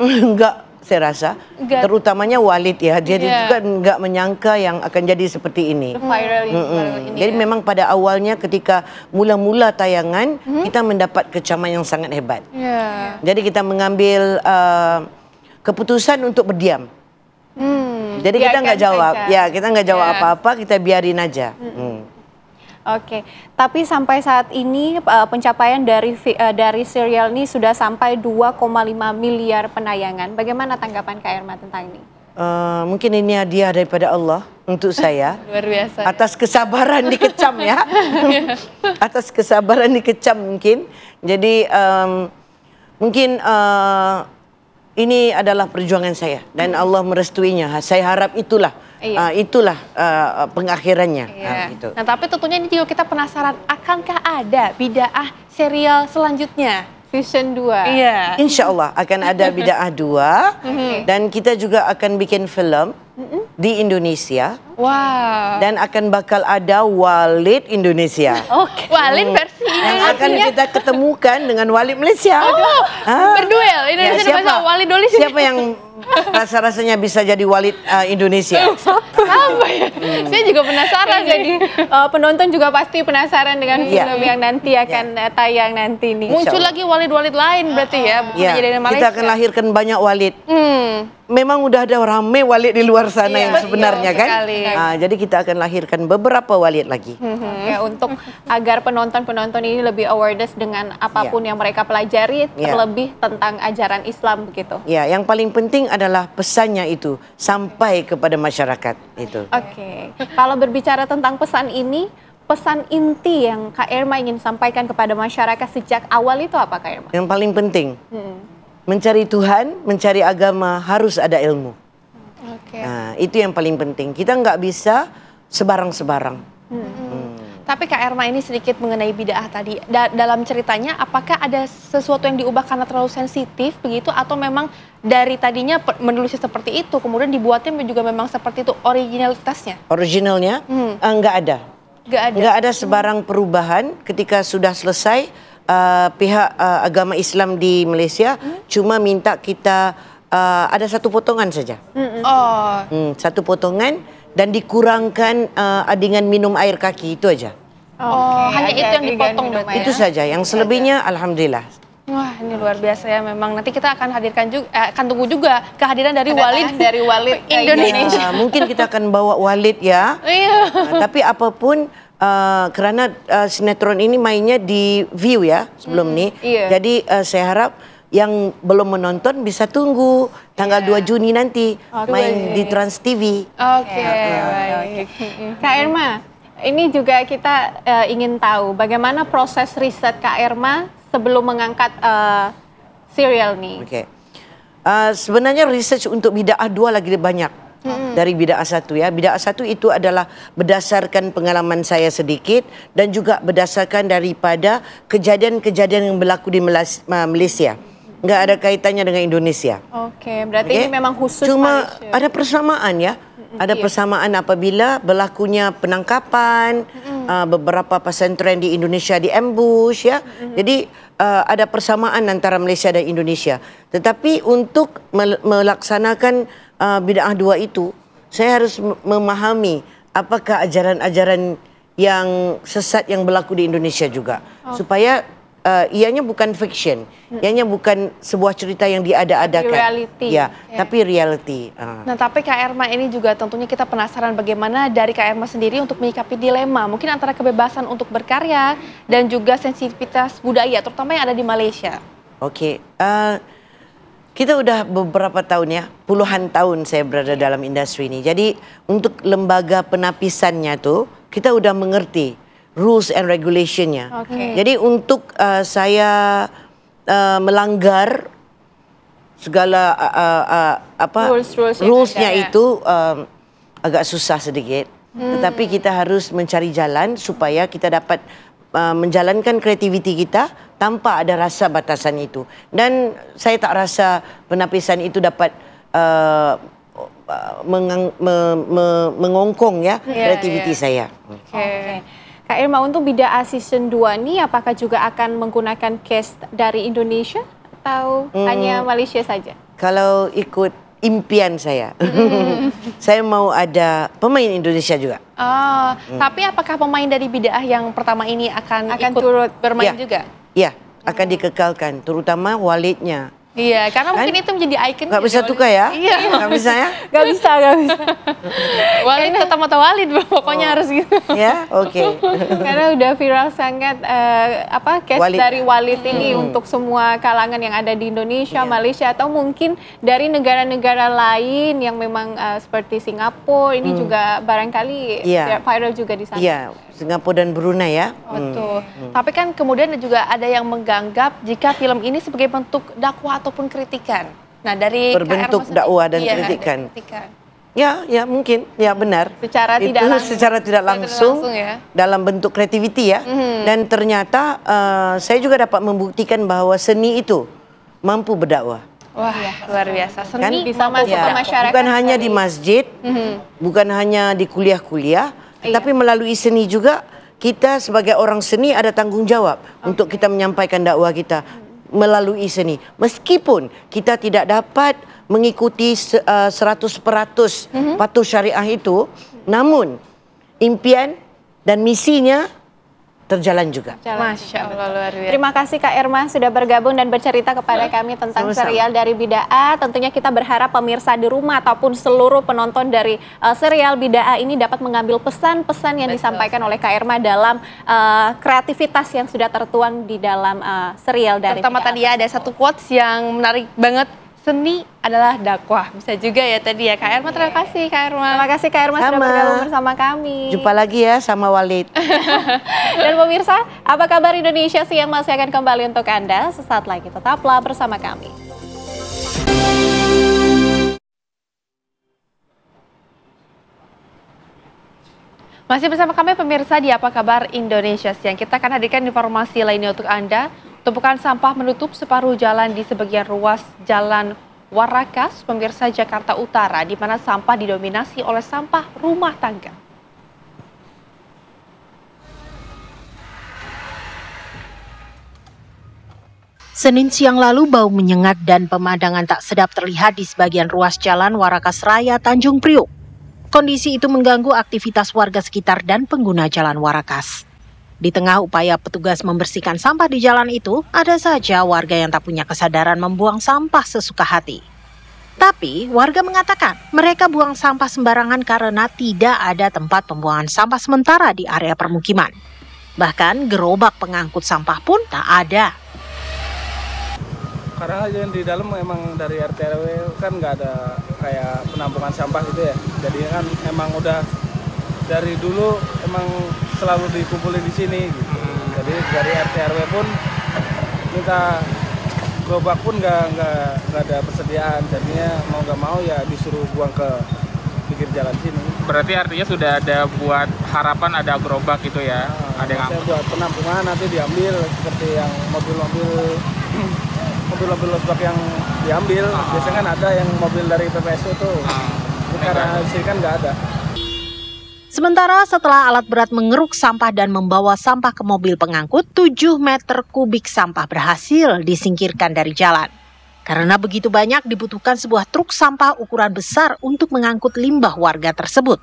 Enggak. Saya rasa, terutamanya Walid ya, dia juga nggak menyangka yang akan jadi seperti ini. Viral ini. Jadi memang pada awalnya ketika mula-mula tayangan, kita mendapat kecaman yang sangat hebat. Jadi kita mengambil keputusan untuk berdiam. Jadi kita nggak jawab, kita nggak jawab apa-apa, kita biarin aja. Oke, tapi sampai saat ini pencapaian dari serial ini sudah sampai 2,5 miliar penayangan. Bagaimana tanggapan Kak Erma tentang ini? Mungkin ini hadiah daripada Allah untuk saya. Luar biasa. Atas kesabaran dikecam ya. Atas kesabaran dikecam mungkin. Jadi mungkin ini adalah perjuangan saya dan Allah merestuinya. Saya harap itulah pengakhirannya. Gitu. Nah, tapi tentunya ini juga kita penasaran, akankah ada Bid'ah serial selanjutnya? Season 2. Iya. Insya Allah akan ada Bid'ah 2 dan kita juga akan bikin film di Indonesia. Wow. Dan akan bakal ada Walid Indonesia. Oke. Walid versi yang akan kita ketemukan dengan Walid Malaysia. Berduel Indonesia sama Walid Indonesia. Siapa yang rasa-rasanya bisa jadi Walid Indonesia? Apa ya? Saya juga penasaran. Jadi penonton juga pasti penasaran dengan film yang nanti akan tayang nanti nih. Muncul lagi Walid-Walid lain berarti ya, bukan jadi dari Malaysia. Kita akan lahirkan banyak Walid. Memang udah ada ramai Walid di luar sana yang sebenarnya kan. Jadi kita akan lahirkan beberapa Walid lagi. Ya, untuk agar penonton-penonton ini lebih awareness dengan apapun yang mereka pelajari, terlebih tentang ajaran Islam begitu. Ya, yang paling penting adalah pesannya itu sampai kepada masyarakat itu. Oke. Kalau berbicara tentang pesan ini, pesan inti yang Kak Erma ingin sampaikan kepada masyarakat sejak awal itu apa, Kak Erma? Yang paling penting, mencari Tuhan, mencari agama harus ada ilmu. Nah, itu yang paling penting. Kita nggak bisa sebarang-sebarang. Tapi Kak Erma ini sedikit mengenai bid'ah tadi. Dalam ceritanya, apakah ada sesuatu yang diubah karena terlalu sensitif begitu, atau memang dari tadinya menulisnya seperti itu, kemudian dibuatnya juga memang seperti itu originalitasnya? Originalnya nggak ada. Nggak ada sebarang perubahan. Ketika sudah selesai, pihak agama Islam di Malaysia cuma minta kita ada satu potongan saja. Satu potongan dan dikurangkan dengan minum air kaki, itu aja. Hanya itu yang dipotong berarti. Itu saja, yang selebihnya alhamdulillah. Wah, ini luar biasa ya memang. Nanti kita akan hadirkan juga, akan tunggu juga kehadiran dari Walid Indonesia. Mungkin kita akan bawa Walid ya. Tapi apapun, karena sinetron ini mainnya di View ya sebelum ini. Jadi saya harap yang belum menonton bisa tunggu tanggal 2 Juni nanti main di Trans TV. Baik. Kak Erma, ini juga kita ingin tahu bagaimana proses riset Kak Erma sebelum mengangkat serial nih. Sebenarnya research untuk Bid'ah 2 lagi banyak dari Bid'ah 1 ya. Bid'ah 1 itu adalah berdasarkan pengalaman saya sedikit dan juga berdasarkan daripada kejadian-kejadian yang berlaku di Malaysia. Nggak ada kaitannya dengan Indonesia. Berarti ini memang khusus Cuma Malaysia. ada persamaan ya. Ada persamaan apabila berlakunya penangkapan, beberapa pesantren di Indonesia di ambush ya. Jadi ada persamaan antara Malaysia dan Indonesia. Tetapi untuk melaksanakan Bid'ah 2 itu, saya harus memahami apakah ajaran-ajaran yang sesat yang berlaku di Indonesia juga. Supaya ianya bukan fiction, ianya bukan sebuah cerita yang diada-adakan. Reality. Ya, tapi reality. Nah, tapi Kak Erma ini juga tentunya kita penasaran bagaimana dari Kak Erma sendiri untuk menyikapi dilema, mungkin antara kebebasan untuk berkarya dan juga sensitivitas budaya, terutama yang ada di Malaysia. Oke, kita udah beberapa tahun ya, puluhan tahun saya berada dalam industri ini. Jadi untuk lembaga penapisannya tuh, kita udah mengerti rules and regulationnya. Jadi untuk saya melanggar segala rules-nya itu agak susah sedikit. Tetapi kita harus mencari jalan supaya kita dapat menjalankan kreativiti kita tanpa ada rasa batasan itu. Dan saya tak rasa penapisan itu dapat mengongkong ya kreativiti saya. Kak Irma, untuk Bidaa Season 2 ini apakah juga akan menggunakan cast dari Indonesia atau hanya Malaysia saja? Kalau ikut impian saya, saya mau ada pemain Indonesia juga. Tapi apakah pemain dari Bidaa yang pertama ini akan ikut turut bermain juga? Iya, akan dikekalkan, terutama Walidnya. Iya, karena mungkin itu menjadi ikon. Nggak bisa tukar ya? Iya. Nggak bisa ya? Nggak bisa. Walid tetap mata Walid, pokoknya harus gitu. Ya, oke. Karena udah viral sangat case Walid. dari Walid ini untuk semua kalangan yang ada di Indonesia, Malaysia, atau mungkin dari negara-negara lain yang memang seperti Singapura, ini juga barangkali viral juga di sana. Iya, Singapura dan Brunei ya. Betul. Tapi kan kemudian juga ada yang menganggap jika film ini sebagai bentuk dakwah ataupun kritikan. Nah, dari berbentuk dakwah dan kritikan. Ya, ya mungkin, ya benar. Secara tidak langsung ya. Dalam bentuk kreativiti ya. Dan ternyata saya juga dapat membuktikan bahwa seni itu mampu berdakwah. Wah, luar biasa. Seni bisa masuk ke masyarakat. Bukan hanya di masjid, bukan hanya di kuliah-kuliah, tapi melalui seni juga kita sebagai orang seni ada tanggung jawab untuk kita menyampaikan dakwah kita melalui seni. Meskipun kita tidak dapat mengikuti 100% patuh syariah itu, namun impian dan misinya terjalan juga. Masya Allah, luar biasa. Terima kasih Kak Irma sudah bergabung dan bercerita kepada kami tentang serial dari Bidaa. Tentunya kita berharap pemirsa di rumah ataupun seluruh penonton dari serial Bidaa ini dapat mengambil pesan-pesan yang disampaikan oleh Kak Irma dalam kreativitas yang sudah tertuang di dalam serial dari Pertama Bidaa. tadi ada satu quotes yang menarik banget. Seni adalah dakwah. Bisa juga ya tadi ya Kak Irma. Terima kasih Kak Irma. Terima kasih Kak Irma sudah bergabung bersama kami. Jumpa lagi ya sama Walid. Dan pemirsa, apa kabar Indonesia Siang masih akan kembali untuk Anda. Sesaat lagi tetaplah bersama kami. Masih bersama kami pemirsa di Apa Kabar Indonesia Siang. Kita akan hadirkan informasi lainnya untuk Anda. Tumpukan sampah menutup separuh jalan di sebagian ruas Jalan Warakas, pemirsa Jakarta Utara, di mana sampah didominasi oleh sampah rumah tangga. Senin siang lalu bau menyengat dan pemandangan tak sedap terlihat di sebagian ruas Jalan Warakas Raya Tanjung Priok. Kondisi itu mengganggu aktivitas warga sekitar dan pengguna Jalan Warakas. Di tengah upaya petugas membersihkan sampah di jalan itu, ada saja warga yang tak punya kesadaran membuang sampah sesuka hati. Tapi, warga mengatakan mereka buang sampah sembarangan karena tidak ada tempat pembuangan sampah sementara di area permukiman. Bahkan, gerobak pengangkut sampah pun tak ada. Karena yang di dalam memang dari RT RW kan nggak ada kayak penampungan sampah gitu ya. Jadi kan emang udah dari dulu emang selalu dikumpulin di sini gitu. Jadi dari RT RW pun minta gerobak pun nggak ada persediaan. Jadinya mau nggak mau ya disuruh buang ke pinggir jalan sini. Berarti artinya sudah ada buat harapan ada gerobak gitu ya? Ada yang buat penampungan nanti diambil seperti yang mobil-mobil losbak yang diambil. Biasanya kan ada yang mobil dari PPSU tuh. Karena di sini kan nggak ada. Sementara setelah alat berat mengeruk sampah dan membawa sampah ke mobil pengangkut, 7 meter kubik sampah berhasil disingkirkan dari jalan. Karena begitu banyak dibutuhkan sebuah truk sampah ukuran besar untuk mengangkut limbah warga tersebut.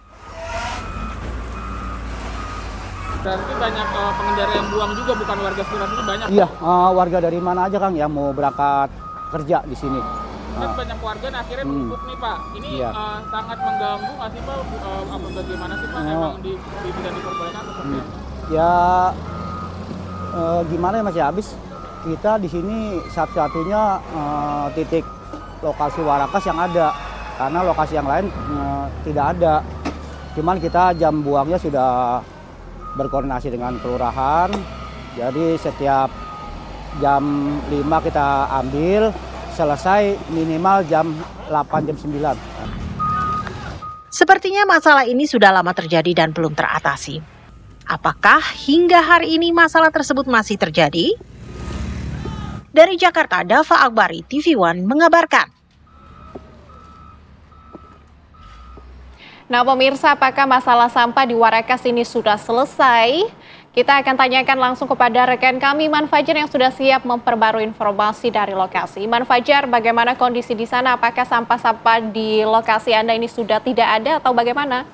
Berarti banyak pengendara yang buang juga, bukan warga sekitar sini banyak? Iya, warga dari mana aja Kang yang mau berangkat kerja di sini. Kan banyak warga nah akhirnya numpuk nih Pak. Ini Iya. Sangat mengganggu nggak sih Pak? Apa bagaimana sih Pak? Emang tidak diperbolehkan atau seperti apa? Ya gimana ya Mas ya, habis kita di sini satu-satunya titik lokasi warakas yang ada, karena lokasi yang lain tidak ada. Cuman kita jam buangnya sudah berkoordinasi dengan kelurahan, jadi setiap jam 5 kita ambil, selesai minimal jam 8, jam 9. Sepertinya masalah ini sudah lama terjadi dan belum teratasi. Apakah hingga hari ini masalah tersebut masih terjadi? Dari Jakarta, Dava Akbari, TV One mengabarkan. Nah pemirsa, apakah masalah sampah di Warakas ini sudah selesai? Kita akan tanyakan langsung kepada rekan kami Iman Fajar yang sudah siap memperbarui informasi dari lokasi. Iman Fajar, bagaimana kondisi di sana? Apakah sampah-sampah di lokasi Anda ini sudah tidak ada atau bagaimana?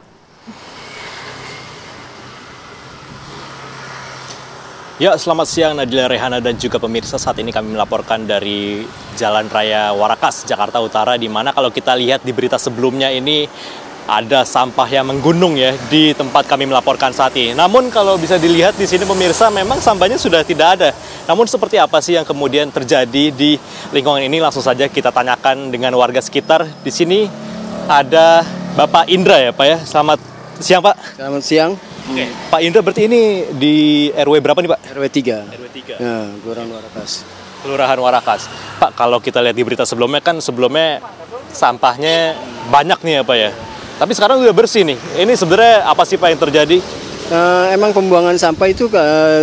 Ya, selamat siang Nadila, Rehana dan juga pemirsa. Saat ini kami melaporkan dari Jalan Raya Warakas, Jakarta Utara, di mana kalau kita lihat di berita sebelumnya ini ada sampah yang menggunung ya di tempat kami melaporkan saat ini. Namun kalau bisa dilihat di sini pemirsa, memang sampahnya sudah tidak ada. Namun seperti apa sih yang kemudian terjadi di lingkungan ini? Langsung saja kita tanyakan dengan warga sekitar. Di sini ada Bapak Indra ya Pak ya. Selamat siang Pak. Selamat siang. Oke. Pak Indra, berarti ini di RW berapa nih Pak? RW 3. RW 3. Ya, Kelurahan Warakas. Kelurahan Warakas. Pak, kalau kita lihat di berita sebelumnya kan sebelumnya sampahnya banyak nih ya Pak ya. Tapi sekarang udah bersih nih. Ini sebenarnya apa sih Pak yang terjadi? Emang pembuangan sampah itu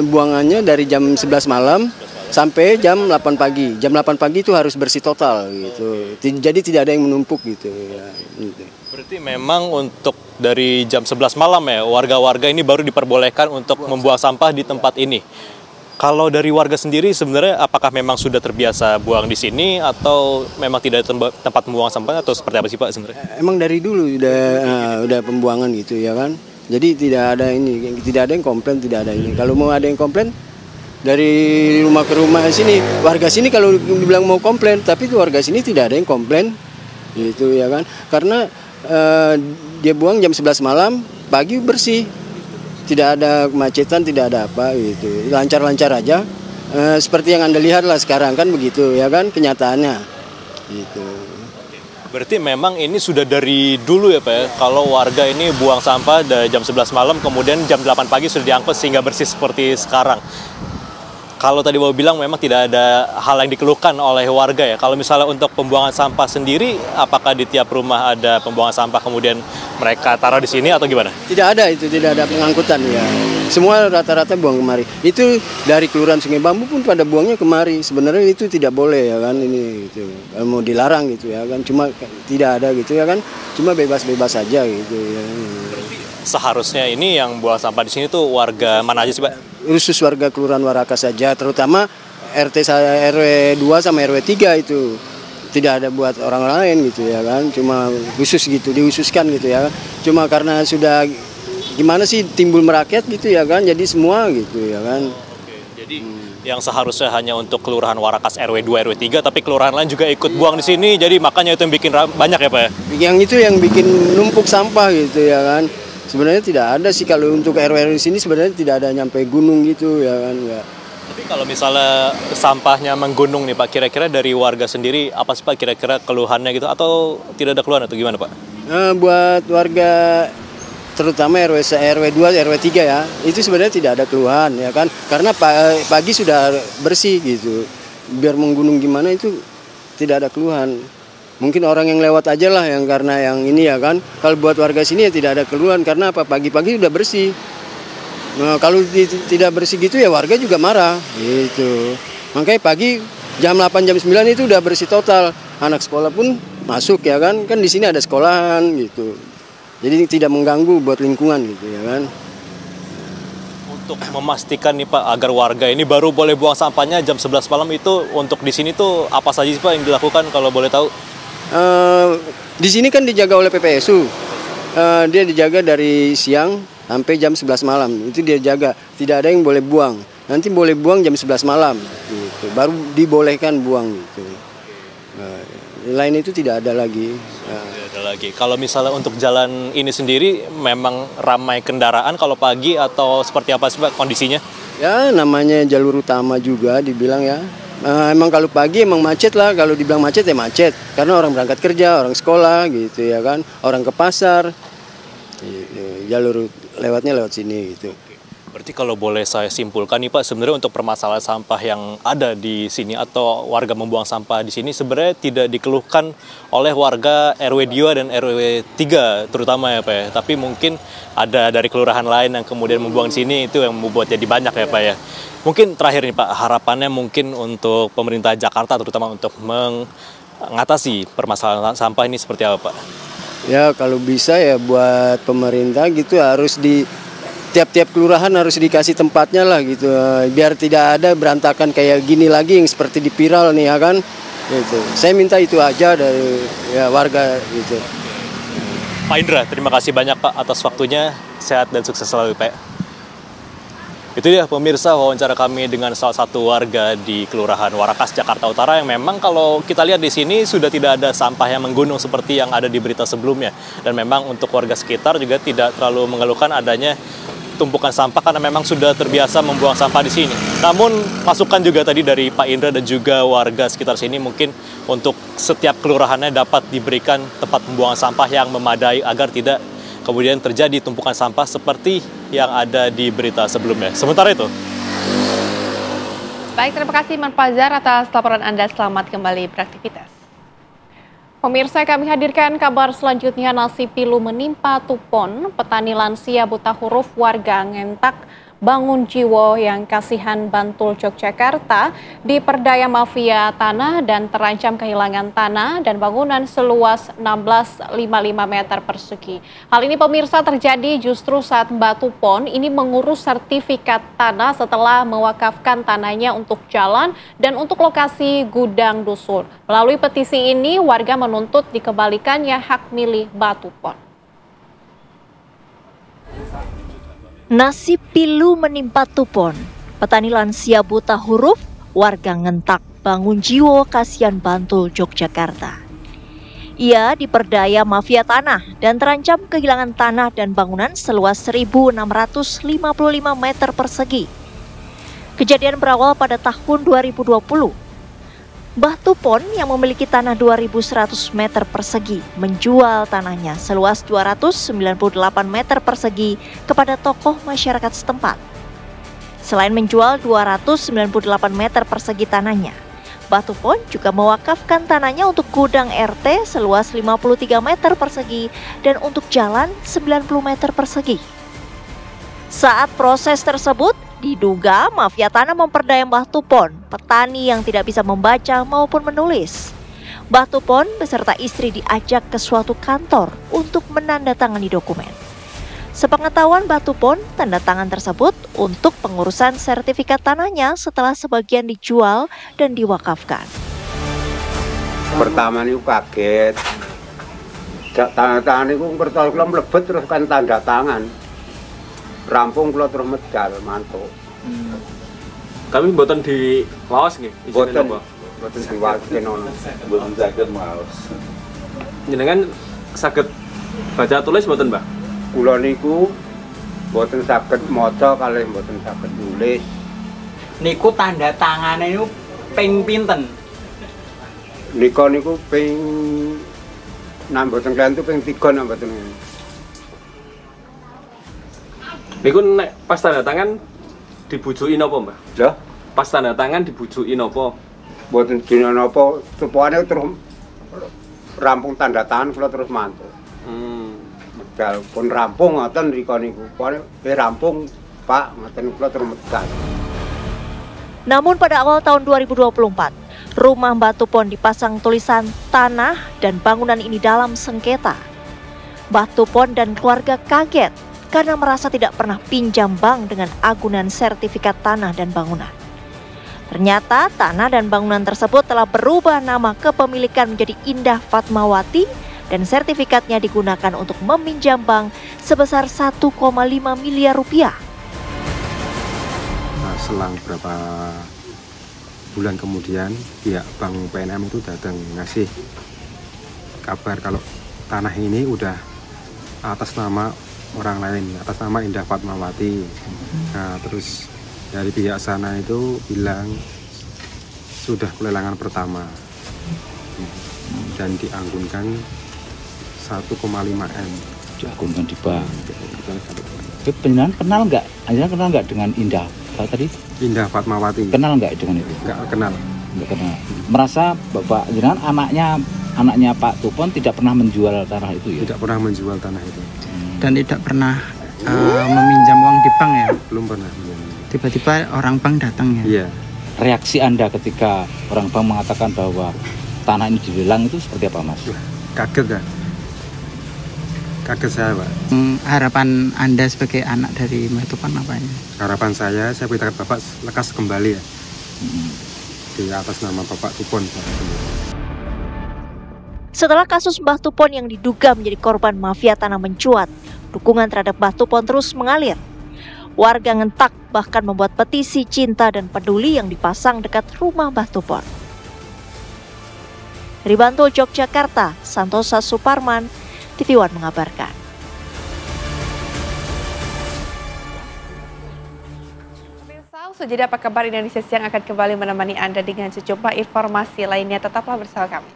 buangannya dari jam 11 malam sampai jam 8 pagi. Jam 8 pagi itu harus bersih total gitu. Jadi tidak ada yang menumpuk gitu ya. Gitu. Berarti memang untuk dari jam 11 malam ya, warga-warga ini baru diperbolehkan untuk membuang sampah di tempat ini. Kalau dari warga sendiri sebenarnya apakah memang sudah terbiasa buang di sini atau memang tidak ada tempat membuang sampah atau seperti apa sih Pak sebenarnya? Emang dari dulu udah pembuangan gitu ya kan. Jadi tidak ada yang komplain, tidak ada ini. Kalau mau ada yang komplain dari rumah ke rumah sini, warga sini kalau dibilang mau komplain, tapi itu warga sini tidak ada yang komplain gitu ya kan. Karena dia buang jam 11 malam, pagi bersih. Tidak ada kemacetan, tidak ada apa gitu. Lancar-lancar aja. Seperti yang Anda lihat lah sekarang kan begitu ya kan kenyataannya. Gitu. Berarti memang ini sudah dari dulu ya Pak ya. Kalau warga ini buang sampah dari jam 11 malam kemudian jam 8 pagi sudah diangkut sehingga bersih seperti sekarang. Kalau tadi Bapak bilang memang tidak ada hal yang dikeluhkan oleh warga ya. Kalau misalnya untuk pembuangan sampah sendiri, apakah di tiap rumah ada pembuangan sampah kemudian mereka taruh di sini atau gimana? Tidak ada itu, tidak ada pengangkutan ya. Semua rata-rata buang kemari. Itu dari Kelurahan Sungai Bambu pun pada buangnya kemari. Sebenarnya itu tidak boleh ya kan ini gitu. Mau dilarang gitu ya kan. Cuma tidak ada gitu ya kan. Cuma bebas-bebas saja gitu ya. Seharusnya ini yang buang sampah di sini tuh warga mana aja sih Pak? Khusus warga Kelurahan Warakas saja, terutama RW 2 sama RW 3 itu. Tidak ada buat orang lain gitu ya kan, cuma khusus gitu, dihususkan gitu ya. Cuma karena sudah gimana sih timbul merakyat gitu ya kan, jadi semua gitu ya kan. Jadi yang seharusnya hanya untuk Kelurahan Warakas RW 2, RW 3, tapi kelurahan lain juga ikut buang di sini, jadi makanya itu yang bikin banyak ya Pak ya? Yang itu yang bikin numpuk sampah gitu ya kan. Sebenarnya tidak ada sih kalau untuk RW di sini sebenarnya tidak ada nyampe gunung gitu ya kan. Ya. Tapi kalau misalnya sampahnya menggunung nih Pak, kira-kira dari warga sendiri apa sih Pak kira-kira keluhannya gitu atau tidak ada keluhan atau gimana Pak? Buat warga terutama RW 2, RW 3 ya, itu sebenarnya tidak ada keluhan ya kan. Karena pagi sudah bersih gitu. Biar menggunung gimana itu tidak ada keluhan. Mungkin orang yang lewat aja lah yang karena yang ini ya kan. Kalau buat warga sini ya tidak ada keluhan karena apa? Pagi-pagi udah bersih. Nah, kalau tidak bersih gitu ya warga juga marah gitu. Makanya pagi jam 8 jam 9 itu udah bersih total. Anak sekolah pun masuk ya kan. Kan di sini ada sekolahan gitu. Jadi tidak mengganggu buat lingkungan gitu ya kan. Untuk memastikan nih Pak agar warga ini baru boleh buang sampahnya jam 11 malam itu untuk di sini tuh apa saja sih Pak yang dilakukan kalau boleh tahu? Di sini kan dijaga oleh PPSU. Dia dijaga dari siang sampai jam 11 malam. Itu dia jaga, tidak ada yang boleh buang. Nanti boleh buang jam 11 malam, gitu. Baru dibolehkan buang gitu. Lain itu tidak ada lagi. Tidak ada lagi. Kalau misalnya untuk jalan ini sendiri memang ramai kendaraan kalau pagi atau seperti apa sih Pak kondisinya? Ya namanya jalur utama juga dibilang ya. Emang kalau pagi emang macet lah, kalau dibilang macet ya macet. Karena orang berangkat kerja, orang sekolah gitu ya kan, orang ke pasar. Jalur lewatnya lewat sini gitu. Berarti kalau boleh saya simpulkan nih Pak, sebenarnya untuk permasalahan sampah yang ada di sini atau warga membuang sampah di sini sebenarnya tidak dikeluhkan oleh warga RW 2 dan RW 3 terutama ya Pak ya. Tapi mungkin ada dari kelurahan lain yang kemudian membuang di sini, itu yang membuat jadi banyak ya Pak ya. Mungkin terakhir nih Pak, harapannya mungkin untuk pemerintah Jakarta terutama untuk mengatasi permasalahan sampah ini seperti apa Pak? Ya kalau bisa ya buat pemerintah gitu harus di tiap-tiap kelurahan harus dikasih tempatnya lah gitu, biar tidak ada berantakan kayak gini lagi yang seperti di viral nih ya kan, gitu. Saya minta itu aja dari ya warga gitu. Pak Indra, terima kasih banyak Pak atas waktunya, sehat dan sukses selalu Pak. Itu dia pemirsa wawancara kami dengan salah satu warga di Kelurahan Warakas, Jakarta Utara yang memang kalau kita lihat di sini sudah tidak ada sampah yang menggunung seperti yang ada di berita sebelumnya. Dan memang untuk warga sekitar juga tidak terlalu mengeluhkan adanya tumpukan sampah karena memang sudah terbiasa membuang sampah di sini. Namun masukan juga tadi dari Pak Indra dan juga warga sekitar sini mungkin untuk setiap kelurahannya dapat diberikan tempat pembuangan sampah yang memadai agar tidak kemudian terjadi tumpukan sampah seperti yang ada di berita sebelumnya. Sementara itu. Baik, terima kasih Man Fajar atas laporan Anda. Selamat kembali beraktivitas. Pemirsa, kami hadirkan kabar selanjutnya. Nasib pilu menimpa Tupon, petani lansia buta huruf warga Ngentak, Bangun Jiwo yang Kasihan, Bantul, Yogyakarta diperdaya mafia tanah dan terancam kehilangan tanah dan bangunan seluas 16,55 meter persegi. Hal ini pemirsa terjadi justru saat Mbak Tupon ini mengurus sertifikat tanah setelah mewakafkan tanahnya untuk jalan dan untuk lokasi gudang dusun. Melalui petisi ini warga menuntut dikembalikannya hak milik Mbak Tupon. Nasib pilu menimpa Tupon, petani lansia buta huruf, warga Ngentak, Bangun Jiwo, Kasihan, Bantul, Yogyakarta. Ia diperdaya mafia tanah dan terancam kehilangan tanah dan bangunan seluas 1.655 meter persegi. Kejadian berawal pada tahun 2020. Mbah Tupon yang memiliki tanah 2.100 meter persegi menjual tanahnya seluas 298 meter persegi kepada tokoh masyarakat setempat. Selain menjual 298 meter persegi tanahnya, Mbah Tupon juga mewakafkan tanahnya untuk gudang RT seluas 53 meter persegi dan untuk jalan 90 meter persegi. Saat proses tersebut, diduga mafia tanah memperdaya Mbah Tupon, petani yang tidak bisa membaca maupun menulis. Mbah Tupon beserta istri diajak ke suatu kantor untuk menandatangani dokumen. Sepengetahuan Mbah Tupon, tanda tangan tersebut untuk pengurusan sertifikat tanahnya setelah sebagian dijual dan diwakafkan. Pertama ini kaget, tanda tangan itu bertahun-tahun melebet terus kan tanda tangan. Rampung kula terus medal mantuk. Kami mboten di waos nggih. Mboten di waos kenono. Mboten saged maos. Jenengan saged baca tulis mboten, Mbah? Kula niku mboten saged maca kalih mboten saged nulis. Niku tanda tangane niku ping pinten? Niku ping mboten klentu ping 3 nang mboten. Niku nek pas tanda tangan dibujuki napa, Mbah? Lho, pas tanda tangan dibujuki napa? Mboten dina napa, supaya terus rampung tanda tangan kula terus mantuk. Medal pun rampung ngoten rika niku. Rampung, Pak, ngoten kula terus medal. Namun pada awal tahun 2024, rumah Mbah Tupon dipasang tulisan tanah dan bangunan ini dalam sengketa. Mbah Tupon dan keluarga kaget karena merasa tidak pernah pinjam bank dengan agunan sertifikat tanah dan bangunan. Ternyata tanah dan bangunan tersebut telah berubah nama kepemilikan menjadi Indah Fatmawati dan sertifikatnya digunakan untuk meminjam bank sebesar 1,5 miliar rupiah. Nah, selang berapa bulan kemudian pihak Bank PNM itu datang ngasih kabar kalau tanah ini udah atas nama orang lain, atas nama Indah Fatmawati. Nah, terus dari pihak sana itu bilang sudah pelelangan pertama dan dianggunkan 1,5 M. Dianggunkan di bank. Penjenengan kenal nggak? Anda kenal nggak dengan Indah? Apa tadi? Indah Fatmawati. Kenal nggak dengan itu? Nggak kenal. Nggak kenal. Merasa Bapak jenengan anaknya Pak Tupon tidak pernah menjual tanah itu ya? Tidak pernah menjual tanah itu. Dan tidak pernah meminjam uang di bank ya? Belum pernah. Tiba-tiba orang bank datang ya? Iya. Reaksi Anda ketika orang bank mengatakan bahwa tanah ini dilelang itu seperti apa, Mas? Kaget kan? Kaget saya, Pak. Harapan Anda sebagai anak dari Mbak Tupon apa ini? Harapan saya berharap Bapak lekas kembali ya. Di atas nama Bapak Tupon. Setelah kasus Mbah Tupon yang diduga menjadi korban mafia tanah mencuat, dukungan terhadap Mbah Tupon terus mengalir. Warga ngentak bahkan membuat petisi cinta dan peduli yang dipasang dekat rumah Mbah Tupon. Dari Bantul, Yogyakarta, Santosa Suparman, TV One mengabarkan. Sejeda apa kabar Indonesia Siang akan kembali menemani Anda dengan sejumlah informasi lainnya. Tetaplah bersama kami.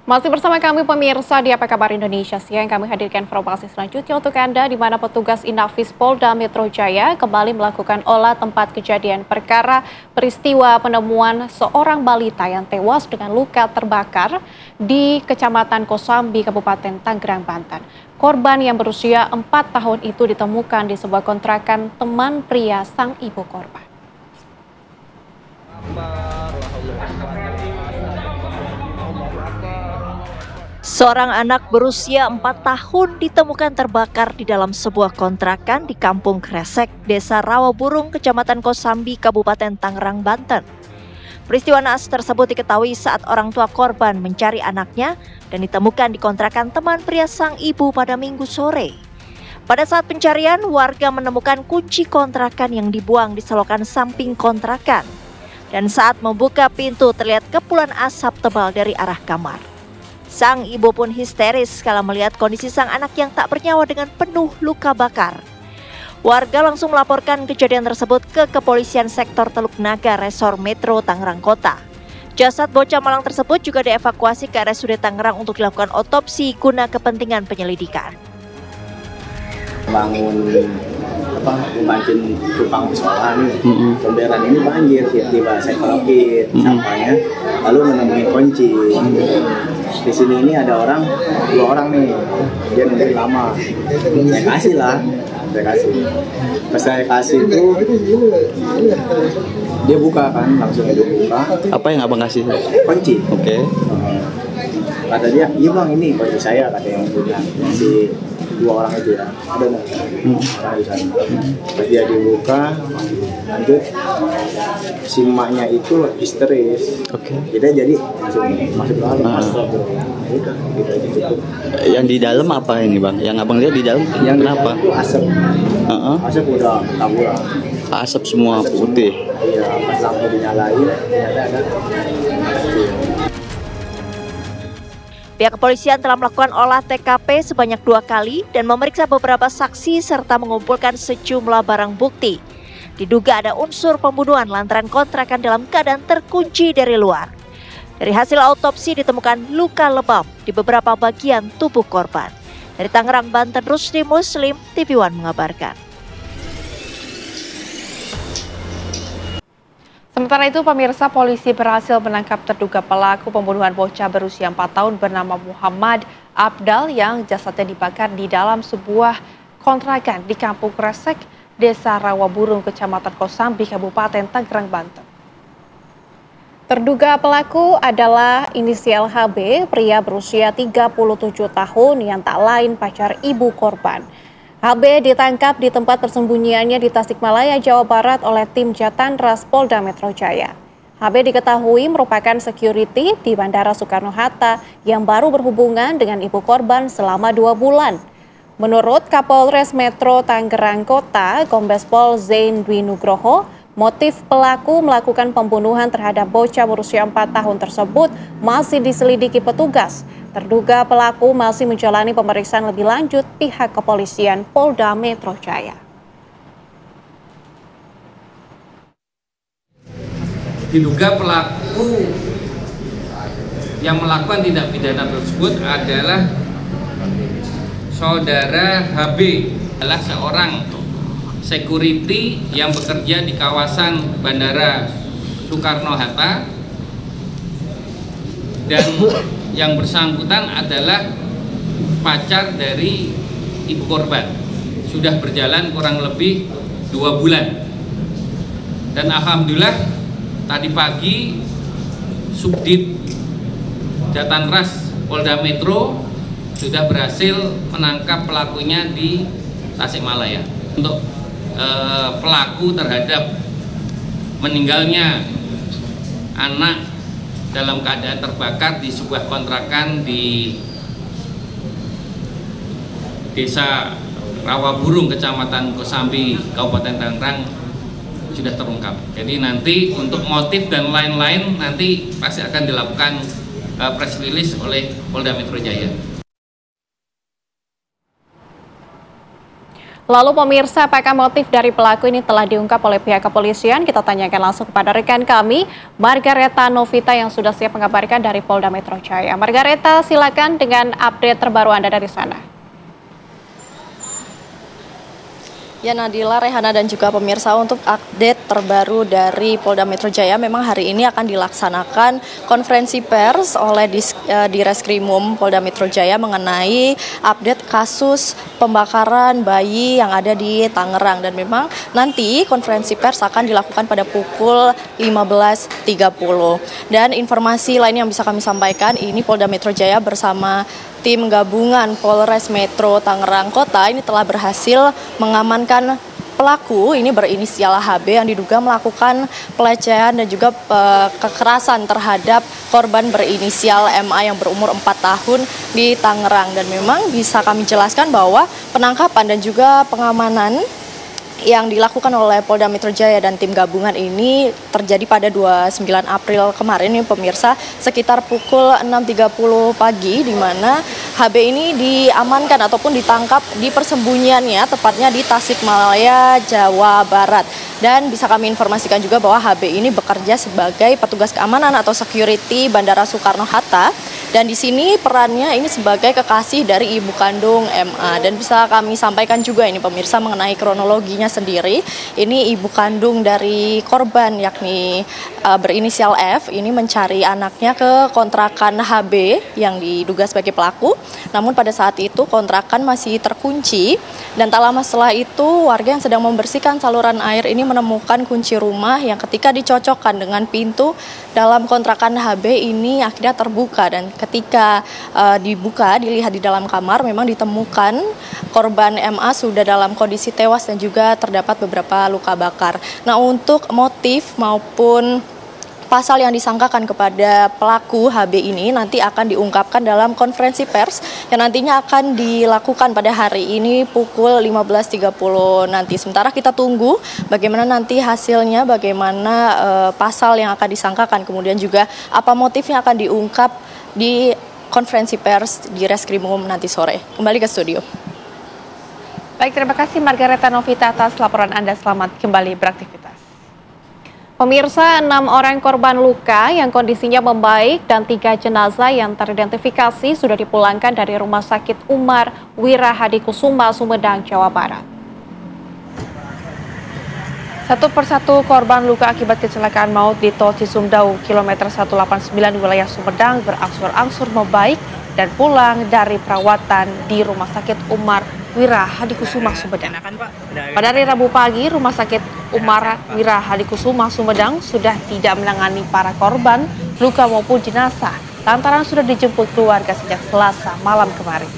Masih bersama kami pemirsa di Apa Kabar Indonesia Siang, kami hadirkan informasi selanjutnya untuk Anda di mana petugas Inafis Polda Metro Jaya kembali melakukan olah tempat kejadian perkara peristiwa penemuan seorang balita yang tewas dengan luka terbakar di Kecamatan Kosambi, Kabupaten Tangerang, Banten. Korban yang berusia 4 tahun itu ditemukan di sebuah kontrakan teman pria sang ibu korban. Seorang anak berusia 4 tahun ditemukan terbakar di dalam sebuah kontrakan di Kampung Kresek, Desa Rawaburung, Kecamatan Kosambi, Kabupaten Tangerang, Banten. Peristiwa naas tersebut diketahui saat orang tua korban mencari anaknya dan ditemukan di kontrakan teman pria sang ibu pada Minggu sore. Pada saat pencarian, warga menemukan kunci kontrakan yang dibuang di selokan samping kontrakan. Dan saat membuka pintu terlihat kepulan asap tebal dari arah kamar. Sang ibu pun histeris kala melihat kondisi sang anak yang tak bernyawa dengan penuh luka bakar. Warga langsung melaporkan kejadian tersebut ke Kepolisian Sektor Teluk Naga Resor Metro Tangerang Kota. Jasad bocah malang tersebut juga dievakuasi ke RSUD Tangerang untuk dilakukan otopsi guna kepentingan penyelidikan. Bangun memancing tukang sekolah nih, pemberan ini banjir, tiba-tiba saya kelokin sampahnya, lalu menemui kunci. Di sini ini ada dua orang nih, dia nunggu lama, saya kasih lah, pas saya kasih itu dia buka kan, langsung dia buka. Apa yang abang kasih? Kunci. Oke. Kata dia, iya bang ini kunci saya, kata yang punya si dua orang itu ya, ada nggak? Orang di sana. Pas dia dibuka, lanjut si emaknya itu histeris. Oke. Kita jadi langsung masuk ke dalam, udah gitu aja cukup. Yang di dalam apa ini bang? Yang abang lihat di dalam? Yang kenapa? Itu asap. Asap udah taburan. Asap semua putih. Iya, pas lampu dinyalain ternyata ada. Pihak kepolisian telah melakukan olah TKP sebanyak 2 kali dan memeriksa beberapa saksi serta mengumpulkan sejumlah barang bukti. Diduga ada unsur pembunuhan lantaran kontrakan dalam keadaan terkunci dari luar. Dari hasil autopsi ditemukan luka lebam di beberapa bagian tubuh korban. Dari Tangerang, Banten, Rusdi Muslim, TV One mengabarkan. Sementara itu, pemirsa, polisi berhasil menangkap terduga pelaku pembunuhan bocah berusia 4 tahun bernama Muhammad Abdal yang jasadnya dibakar di dalam sebuah kontrakan di Kampung Kresek, Desa Rawaburung, Kecamatan Kosambi, Kabupaten Tangerang, Banten. Terduga pelaku adalah inisial HB, pria berusia 37 tahun yang tak lain pacar ibu korban. HB ditangkap di tempat persembunyiannya di Tasikmalaya, Jawa Barat oleh tim Jatan Ras Polda Metro Jaya. HB diketahui merupakan security di Bandara Soekarno-Hatta yang baru berhubungan dengan ibu korban selama 2 bulan. Menurut Kapolres Metro Tangerang Kota, Kombes Pol Zain Dwi Nugroho, motif pelaku melakukan pembunuhan terhadap bocah berusia 4 tahun tersebut masih diselidiki petugas. Terduga pelaku masih menjalani pemeriksaan lebih lanjut pihak kepolisian Polda Metro Jaya. Diduga pelaku yang melakukan tindak pidana tersebut adalah saudara HB, adalah seorang security yang bekerja di kawasan Bandara Soekarno-Hatta, dan yang bersangkutan adalah pacar dari ibu korban. Sudah berjalan kurang lebih 2 bulan, dan alhamdulillah tadi pagi Subdit Jatanras Polda Metro sudah berhasil menangkap pelakunya di Tasikmalaya. Untuk pelaku terhadap meninggalnya anak dalam keadaan terbakar di sebuah kontrakan di Desa Rawaburung, Kecamatan Kosambi, Kabupaten Tangerang sudah terungkap. Jadi nanti untuk motif dan lain-lain nanti pasti akan dilakukan press release oleh Polda Metro Jaya. Lalu pemirsa, apakah motif dari pelaku ini telah diungkap oleh pihak kepolisian? Kita tanyakan langsung kepada rekan kami, Margareta Novita yang sudah siap mengabarkan dari Polda Metro Jaya. Margareta, silakan dengan update terbaru Anda dari sana. Ya Nadila, Rehana dan juga pemirsa, untuk update terbaru dari Polda Metro Jaya, memang hari ini akan dilaksanakan konferensi pers oleh Direskrimum Polda Metro Jaya mengenai update kasus pembakaran bayi yang ada di Tangerang, dan memang nanti konferensi pers akan dilakukan pada pukul 15.30. Dan informasi lain yang bisa kami sampaikan, ini Polda Metro Jaya bersama tim gabungan Polres Metro Tangerang Kota ini telah berhasil mengamankan pelaku ini berinisial HB yang diduga melakukan pelecehan dan juga kekerasan terhadap korban berinisial MA yang berumur 4 tahun di Tangerang. Dan memang bisa kami jelaskan bahwa penangkapan dan juga pengamanan yang dilakukan oleh Polda Metro Jaya dan tim gabungan ini terjadi pada 29 April kemarin nih pemirsa, sekitar pukul 6.30 pagi, di mana HB ini diamankan ataupun ditangkap di persembunyiannya tepatnya di Tasikmalaya, Jawa Barat. Dan bisa kami informasikan juga bahwa HB ini bekerja sebagai petugas keamanan atau security Bandara Soekarno-Hatta, dan di sini perannya ini sebagai kekasih dari ibu kandung MA. Dan bisa kami sampaikan juga ini pemirsa mengenai kronologinya sendiri. Ini ibu kandung dari korban yakni berinisial F ini mencari anaknya ke kontrakan HB yang diduga sebagai pelaku. Namun pada saat itu kontrakan masih terkunci, dan tak lama setelah itu warga yang sedang membersihkan saluran air ini menemukan kunci rumah yang ketika dicocokkan dengan pintu dalam kontrakan HB ini akhirnya terbuka, dan ketika dibuka dilihat di dalam kamar memang ditemukan korban MA sudah dalam kondisi tewas dan juga terdapat beberapa luka bakar. Nah, untuk motif maupun pasal yang disangkakan kepada pelaku HB ini nanti akan diungkapkan dalam konferensi pers yang nantinya akan dilakukan pada hari ini pukul 15.30 nanti. Sementara kita tunggu bagaimana nanti hasilnya, bagaimana pasal yang akan disangkakan, kemudian juga apa motifnya akan diungkap di konferensi pers di Reskrimum nanti sore. Kembali ke studio. Baik, terima kasih Margareta Novita atas laporan Anda. Selamat kembali beraktivitas. Pemirsa, 6 orang korban luka yang kondisinya membaik dan 3 jenazah yang teridentifikasi sudah dipulangkan dari Rumah Sakit Umar Wirahadikusuma, Sumedang, Jawa Barat. Satu persatu korban luka akibat kecelakaan maut di Tol Cisumdawu, kilometer 189 wilayah Sumedang berangsur-angsur membaik dan pulang dari perawatan di Rumah Sakit Umar Wirahadikusuma, Sumedang. Pada hari Rabu pagi, Rumah Sakit Umar Wirahadikusuma, Sumedang sudah tidak menangani para korban luka maupun jenazah lantaran sudah dijemput keluarga sejak Selasa malam kemarin.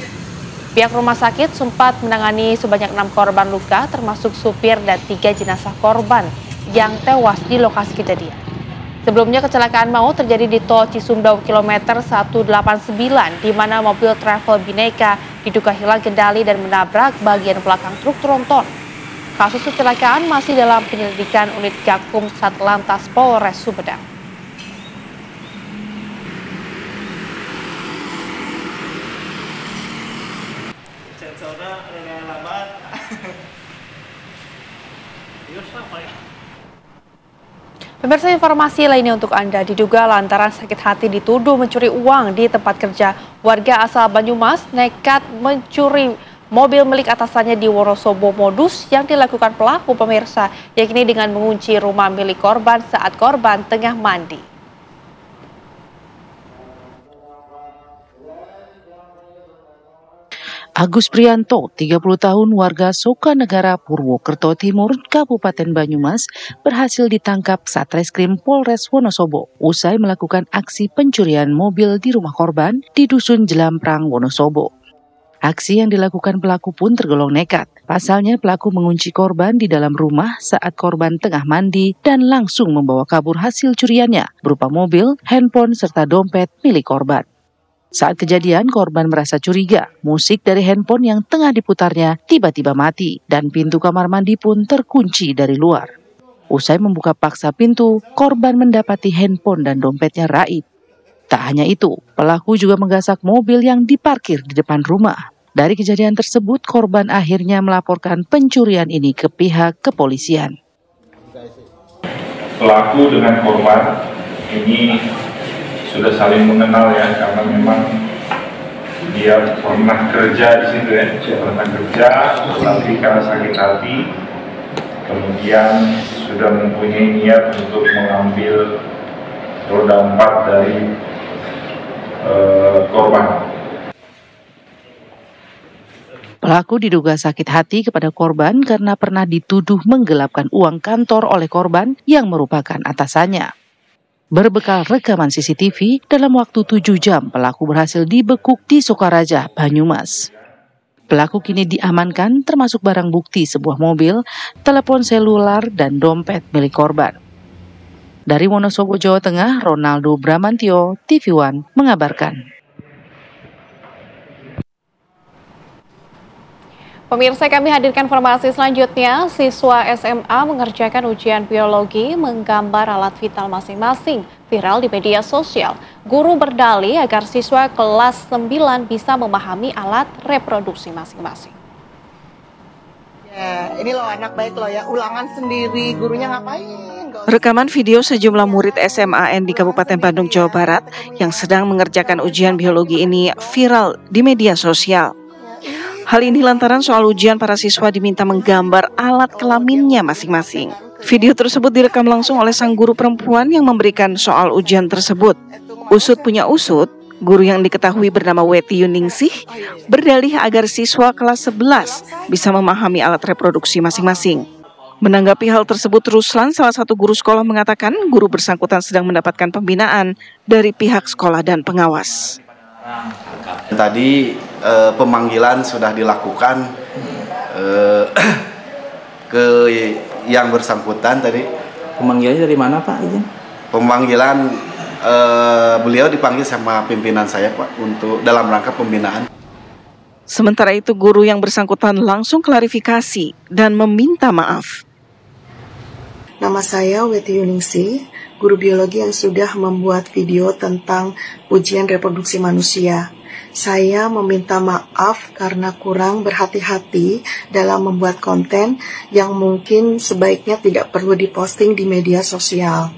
Pihak rumah sakit sempat menangani sebanyak 6 korban luka termasuk supir dan 3 jenazah korban yang tewas di lokasi kejadian. Sebelumnya kecelakaan maut terjadi di tol Cisumdawu kilometer 189 di mana mobil travel Bhinneka diduga hilang kendali dan menabrak bagian belakang truk tronton. Kasus kecelakaan masih dalam penyelidikan unit Gakum Satlantas Polres Sumedang. Pemirsa, informasi lainnya untuk Anda, diduga lantaran sakit hati dituduh mencuri uang di tempat kerja, warga asal Banyumas nekat mencuri mobil milik atasannya di Wonosobo. Modus yang dilakukan pelaku, pemirsa, yakni dengan mengunci rumah milik korban saat korban tengah mandi. Agus Prianto, 30 tahun, warga Sokanegara, Purwokerto Timur, Kabupaten Banyumas, berhasil ditangkap Satreskrim Polres Wonosobo usai melakukan aksi pencurian mobil di rumah korban di Dusun Jelamprang, Wonosobo. Aksi yang dilakukan pelaku pun tergolong nekat. Pasalnya pelaku mengunci korban di dalam rumah saat korban tengah mandi dan langsung membawa kabur hasil curiannya berupa mobil, handphone, serta dompet milik korban. Saat kejadian, korban merasa curiga. Musik dari handphone yang tengah diputarnya tiba-tiba mati dan pintu kamar mandi pun terkunci dari luar. Usai membuka paksa pintu, korban mendapati handphone dan dompetnya raib. Tak hanya itu, pelaku juga menggasak mobil yang diparkir di depan rumah. Dari kejadian tersebut, korban akhirnya melaporkan pencurian ini ke pihak kepolisian. Pelaku dengan korban ini sudah saling mengenal ya, karena memang dia pernah kerja di situ ya, pernah kerja, tapi karena sakit hati, kemudian sudah mempunyai niat untuk mengambil roda 4 dari korban. Pelaku diduga sakit hati kepada korban karena pernah dituduh menggelapkan uang kantor oleh korban yang merupakan atasannya. Berbekal rekaman CCTV, dalam waktu 7 jam pelaku berhasil dibekuk di Sokaraja, Banyumas. Pelaku kini diamankan termasuk barang bukti sebuah mobil, telepon selular, dan dompet milik korban. Dari Wonosobo, Jawa Tengah, Ronaldo Bramantio, TV One mengabarkan. Pemirsa, kami hadirkan informasi selanjutnya. Siswa SMA mengerjakan ujian biologi menggambar alat vital masing-masing viral di media sosial. Guru berdalih agar siswa kelas 9 bisa memahami alat reproduksi masing-masing. Ya, ini loh anak baik loh ya, ulangan sendiri, gurunya ngapain? Rekaman video sejumlah murid SMAN di Kabupaten Bandung, Jawa Barat yang sedang mengerjakan ujian biologi ini viral di media sosial. Hal ini lantaran soal ujian para siswa diminta menggambar alat kelaminnya masing-masing. Video tersebut direkam langsung oleh sang guru perempuan yang memberikan soal ujian tersebut. Usut punya usut, guru yang diketahui bernama Weti Yuningsih berdalih agar siswa kelas 11 bisa memahami alat reproduksi masing-masing. Menanggapi hal tersebut, Ruslan, salah satu guru sekolah, mengatakan guru bersangkutan sedang mendapatkan pembinaan dari pihak sekolah dan pengawas. Tadi pemanggilan sudah dilakukan ke yang bersangkutan tadi. Pemanggilannya dari mana, Pak? Pemanggilan beliau dipanggil sama pimpinan saya, Pak, untuk dalam rangka pembinaan. Sementara itu, guru yang bersangkutan langsung klarifikasi dan meminta maaf. Nama saya Weti Yuningsih, guru biologi yang sudah membuat video tentang ujian reproduksi manusia. Saya meminta maaf karena kurang berhati-hati dalam membuat konten yang mungkin sebaiknya tidak perlu diposting di media sosial.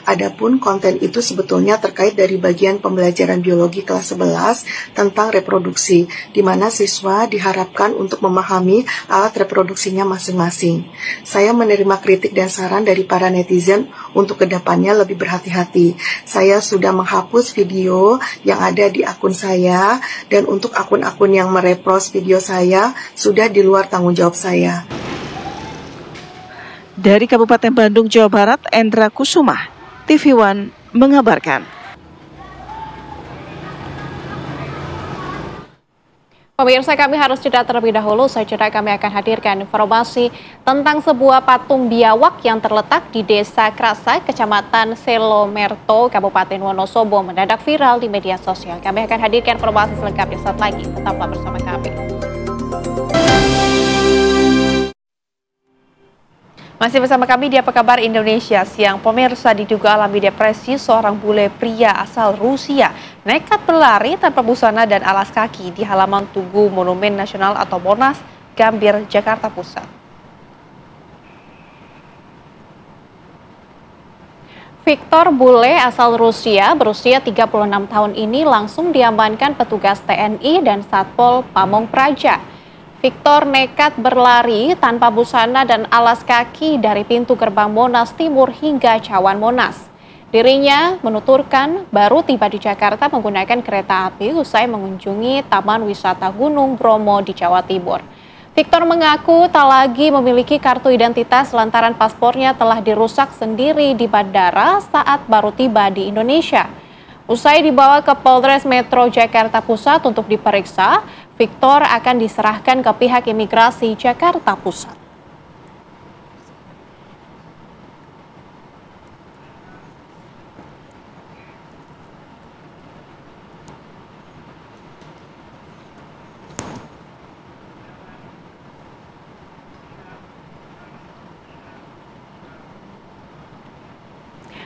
Adapun konten itu sebetulnya terkait dari bagian pembelajaran biologi kelas 11 tentang reproduksi, di mana siswa diharapkan untuk memahami alat reproduksinya masing-masing. Saya menerima kritik dan saran dari para netizen untuk kedepannya lebih berhati-hati. Saya sudah menghapus video yang ada di akun saya, dan untuk akun-akun yang merepost video saya sudah di luar tanggung jawab saya. Dari Kabupaten Bandung, Jawa Barat, Endra Kusumah, TV One mengabarkan. Pemirsa, kami harus jeda terlebih dahulu. Usai jeda kami akan hadirkan informasi tentang sebuah patung biawak yang terletak di Desa Krasa, Kecamatan Selomerto, Kabupaten Wonosobo mendadak viral di media sosial. Kami akan hadirkan informasi selengkapnya saat lagi. Tetaplah bersama kami. Masih bersama kami di Apa Kabar Indonesia Siang. Pemirsa, diduga alami depresi seorang bule pria asal Rusia nekat berlari tanpa busana dan alas kaki di halaman Tugu Monumen Nasional atau Monas, Gambir, Jakarta Pusat. Victor, bule asal Rusia berusia 36 tahun ini langsung diamankan petugas TNI dan Satpol Pamong Praja. Victor nekat berlari tanpa busana dan alas kaki dari pintu gerbang Monas Timur hingga Cawan Monas. Dirinya menuturkan baru tiba di Jakarta menggunakan kereta api usai mengunjungi Taman Wisata Gunung Bromo di Jawa Timur. Victor mengaku tak lagi memiliki kartu identitas lantaran paspornya telah dirusak sendiri di bandara saat baru tiba di Indonesia. Usai dibawa ke Polres Metro Jakarta Pusat untuk diperiksa, Victor akan diserahkan ke pihak imigrasi Jakarta Pusat.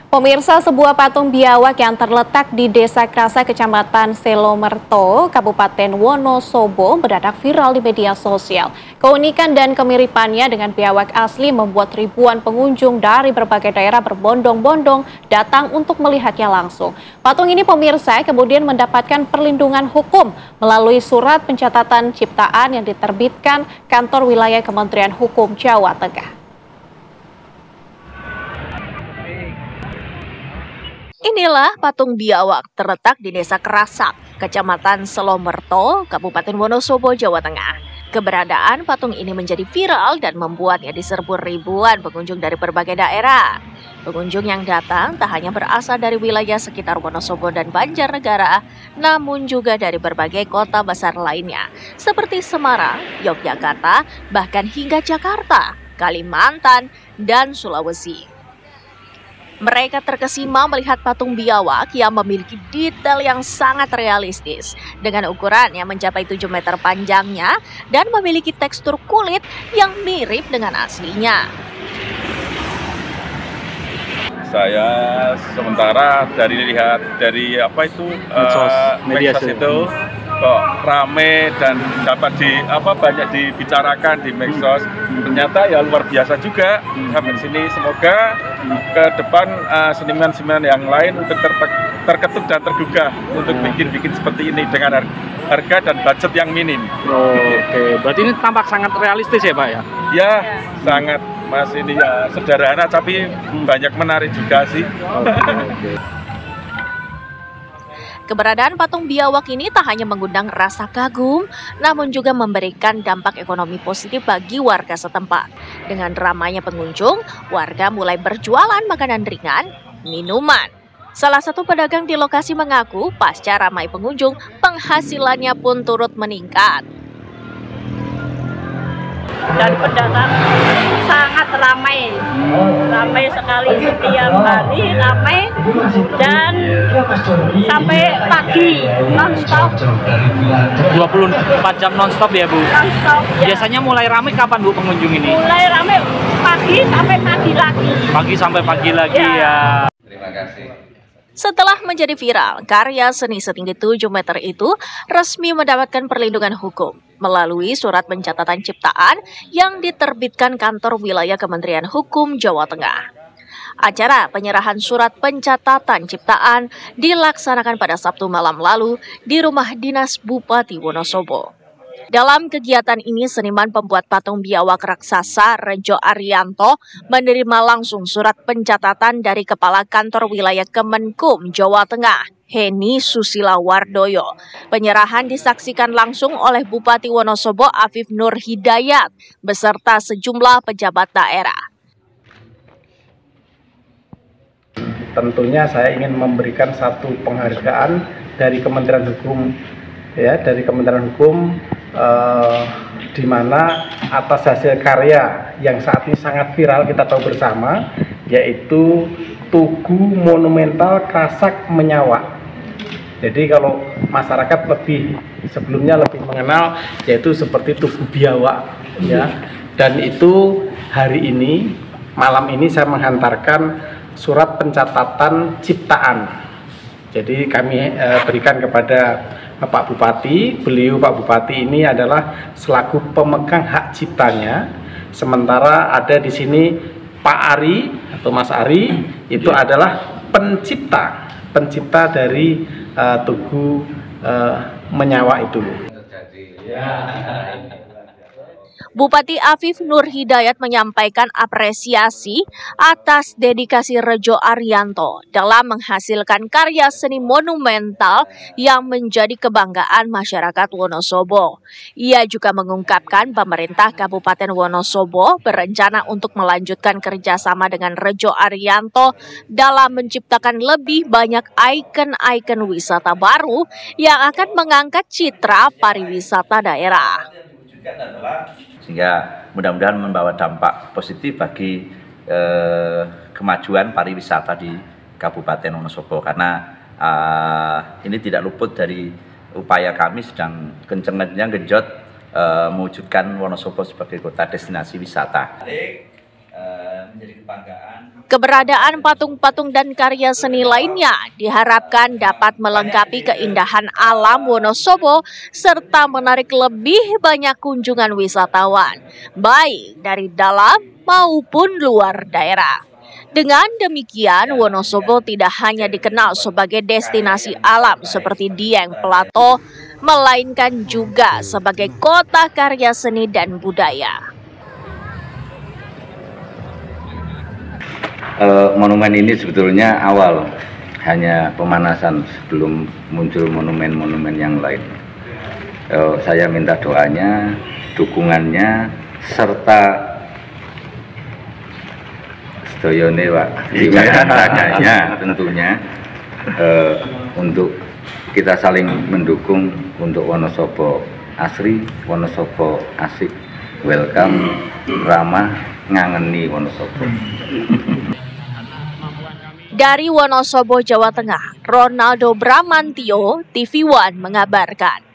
Pemirsa, sebuah patung biawak yang terletak di Desa Krasa, Kecamatan Selomerto, Kabupaten Wonosobo mendadak viral di media sosial. Keunikan dan kemiripannya dengan biawak asli membuat ribuan pengunjung dari berbagai daerah berbondong-bondong datang untuk melihatnya langsung. Patung ini, pemirsa, kemudian mendapatkan perlindungan hukum melalui surat pencatatan ciptaan yang diterbitkan Kantor Wilayah Kementerian Hukum Jawa Tengah. Inilah patung biawak terletak di Desa Kerasak, Kecamatan Selomerto, Kabupaten Wonosobo, Jawa Tengah. Keberadaan patung ini menjadi viral dan membuatnya diserbu ribuan pengunjung dari berbagai daerah. Pengunjung yang datang tak hanya berasal dari wilayah sekitar Wonosobo dan Banjarnegara, namun juga dari berbagai kota besar lainnya, seperti Semarang, Yogyakarta, bahkan hingga Jakarta, Kalimantan, dan Sulawesi. Mereka terkesima melihat patung biawak yang memiliki detail yang sangat realistis dengan ukuran yang mencapai 7 meter panjangnya dan memiliki tekstur kulit yang mirip dengan aslinya. Saya sementara lihat dari medsos itu kok rame dan dapat banyak dibicarakan di medsos. Ternyata ya luar biasa juga sampai sini. Semoga ke depan seniman-seniman yang lain untuk terketuk dan tergugah untuk bikin seperti ini dengan harga dan budget yang minim. Oke, berarti ini tampak sangat realistis ya Pak ya? Ya, sangat Mas, ini ya sederhana tapi banyak menarik juga sih. Oke. Keberadaan patung biawak ini tak hanya mengundang rasa kagum, namun juga memberikan dampak ekonomi positif bagi warga setempat. Dengan ramainya pengunjung, warga mulai berjualan makanan ringan, minuman. Salah satu pedagang di lokasi mengaku pasca ramai pengunjung, penghasilannya pun turut meningkat. Dan pedagang sangat ramai sekali, setiap hari ramai dan sampai pagi non-stop. 24 jam non-stop ya Bu? Non-stop ya. Biasanya mulai ramai kapan Bu pengunjung ini? Mulai ramai pagi sampai pagi lagi. Pagi sampai pagi lagi ya. Terima kasih. Setelah menjadi viral, karya seni setinggi 7 meter itu resmi mendapatkan perlindungan hukum melalui surat pencatatan ciptaan yang diterbitkan Kantor Wilayah Kementerian Hukum Jawa Tengah. Acara penyerahan surat pencatatan ciptaan dilaksanakan pada Sabtu malam lalu di Rumah Dinas Bupati Wonosobo. Dalam kegiatan ini, seniman pembuat patung biawak raksasa Rejo Arianto menerima langsung surat pencatatan dari Kepala Kantor Wilayah Kemenkum Jawa Tengah, Heni Susila Wardoyo. Penyerahan disaksikan langsung oleh Bupati Wonosobo Afif Nur Hidayat beserta sejumlah pejabat daerah. Tentunya saya ingin memberikan satu penghargaan dari Kementerian Hukum, ya, dari Kementerian Hukum di mana atas hasil karya yang saat ini sangat viral kita tahu bersama, yaitu Tugu Monumental Kasak Menyawa. Jadi kalau masyarakat sebelumnya lebih mengenal yaitu seperti Tugu Biawak, ya. Dan itu hari ini, malam ini saya menghantarkan surat pencatatan ciptaan. Jadi kami berikan kepada Pak Bupati. Beliau, Pak Bupati ini adalah selaku pemegang hak ciptanya. Sementara ada di sini Pak Ari atau Mas Ari, itu adalah pencipta dari Tugu Menyawa itu. Bupati Afif Nur Hidayat menyampaikan apresiasi atas dedikasi Rejo Arianto dalam menghasilkan karya seni monumental yang menjadi kebanggaan masyarakat Wonosobo. Ia juga mengungkapkan pemerintah Kabupaten Wonosobo berencana untuk melanjutkan kerjasama dengan Rejo Arianto dalam menciptakan lebih banyak ikon-ikon wisata baru yang akan mengangkat citra pariwisata daerah. Sehingga mudah-mudahan membawa dampak positif bagi kemajuan pariwisata di Kabupaten Wonosobo, karena ini tidak luput dari upaya kami sedang kenceng-kencengnya genjot mewujudkan Wonosobo sebagai kota destinasi wisata. Menjadi kebanggaan. Keberadaan patung-patung dan karya seni lainnya diharapkan dapat melengkapi keindahan alam Wonosobo serta menarik lebih banyak kunjungan wisatawan, baik dari dalam maupun luar daerah. Dengan demikian, Wonosobo tidak hanya dikenal sebagai destinasi alam seperti Dieng Plato, melainkan juga sebagai kota karya seni dan budaya. Monumen ini sebetulnya awal hanya pemanasan sebelum muncul monumen-monumen yang lain. Saya minta doanya, dukungannya, serta sedoyone Pak dibayarkannya tentunya untuk kita saling mendukung untuk Wonosobo asri, Wonosobo asik, welcome, ramah, ngangeni Wonosobo. Dari Wonosobo, Jawa Tengah, Ronaldo Bramantio, TV One mengabarkan.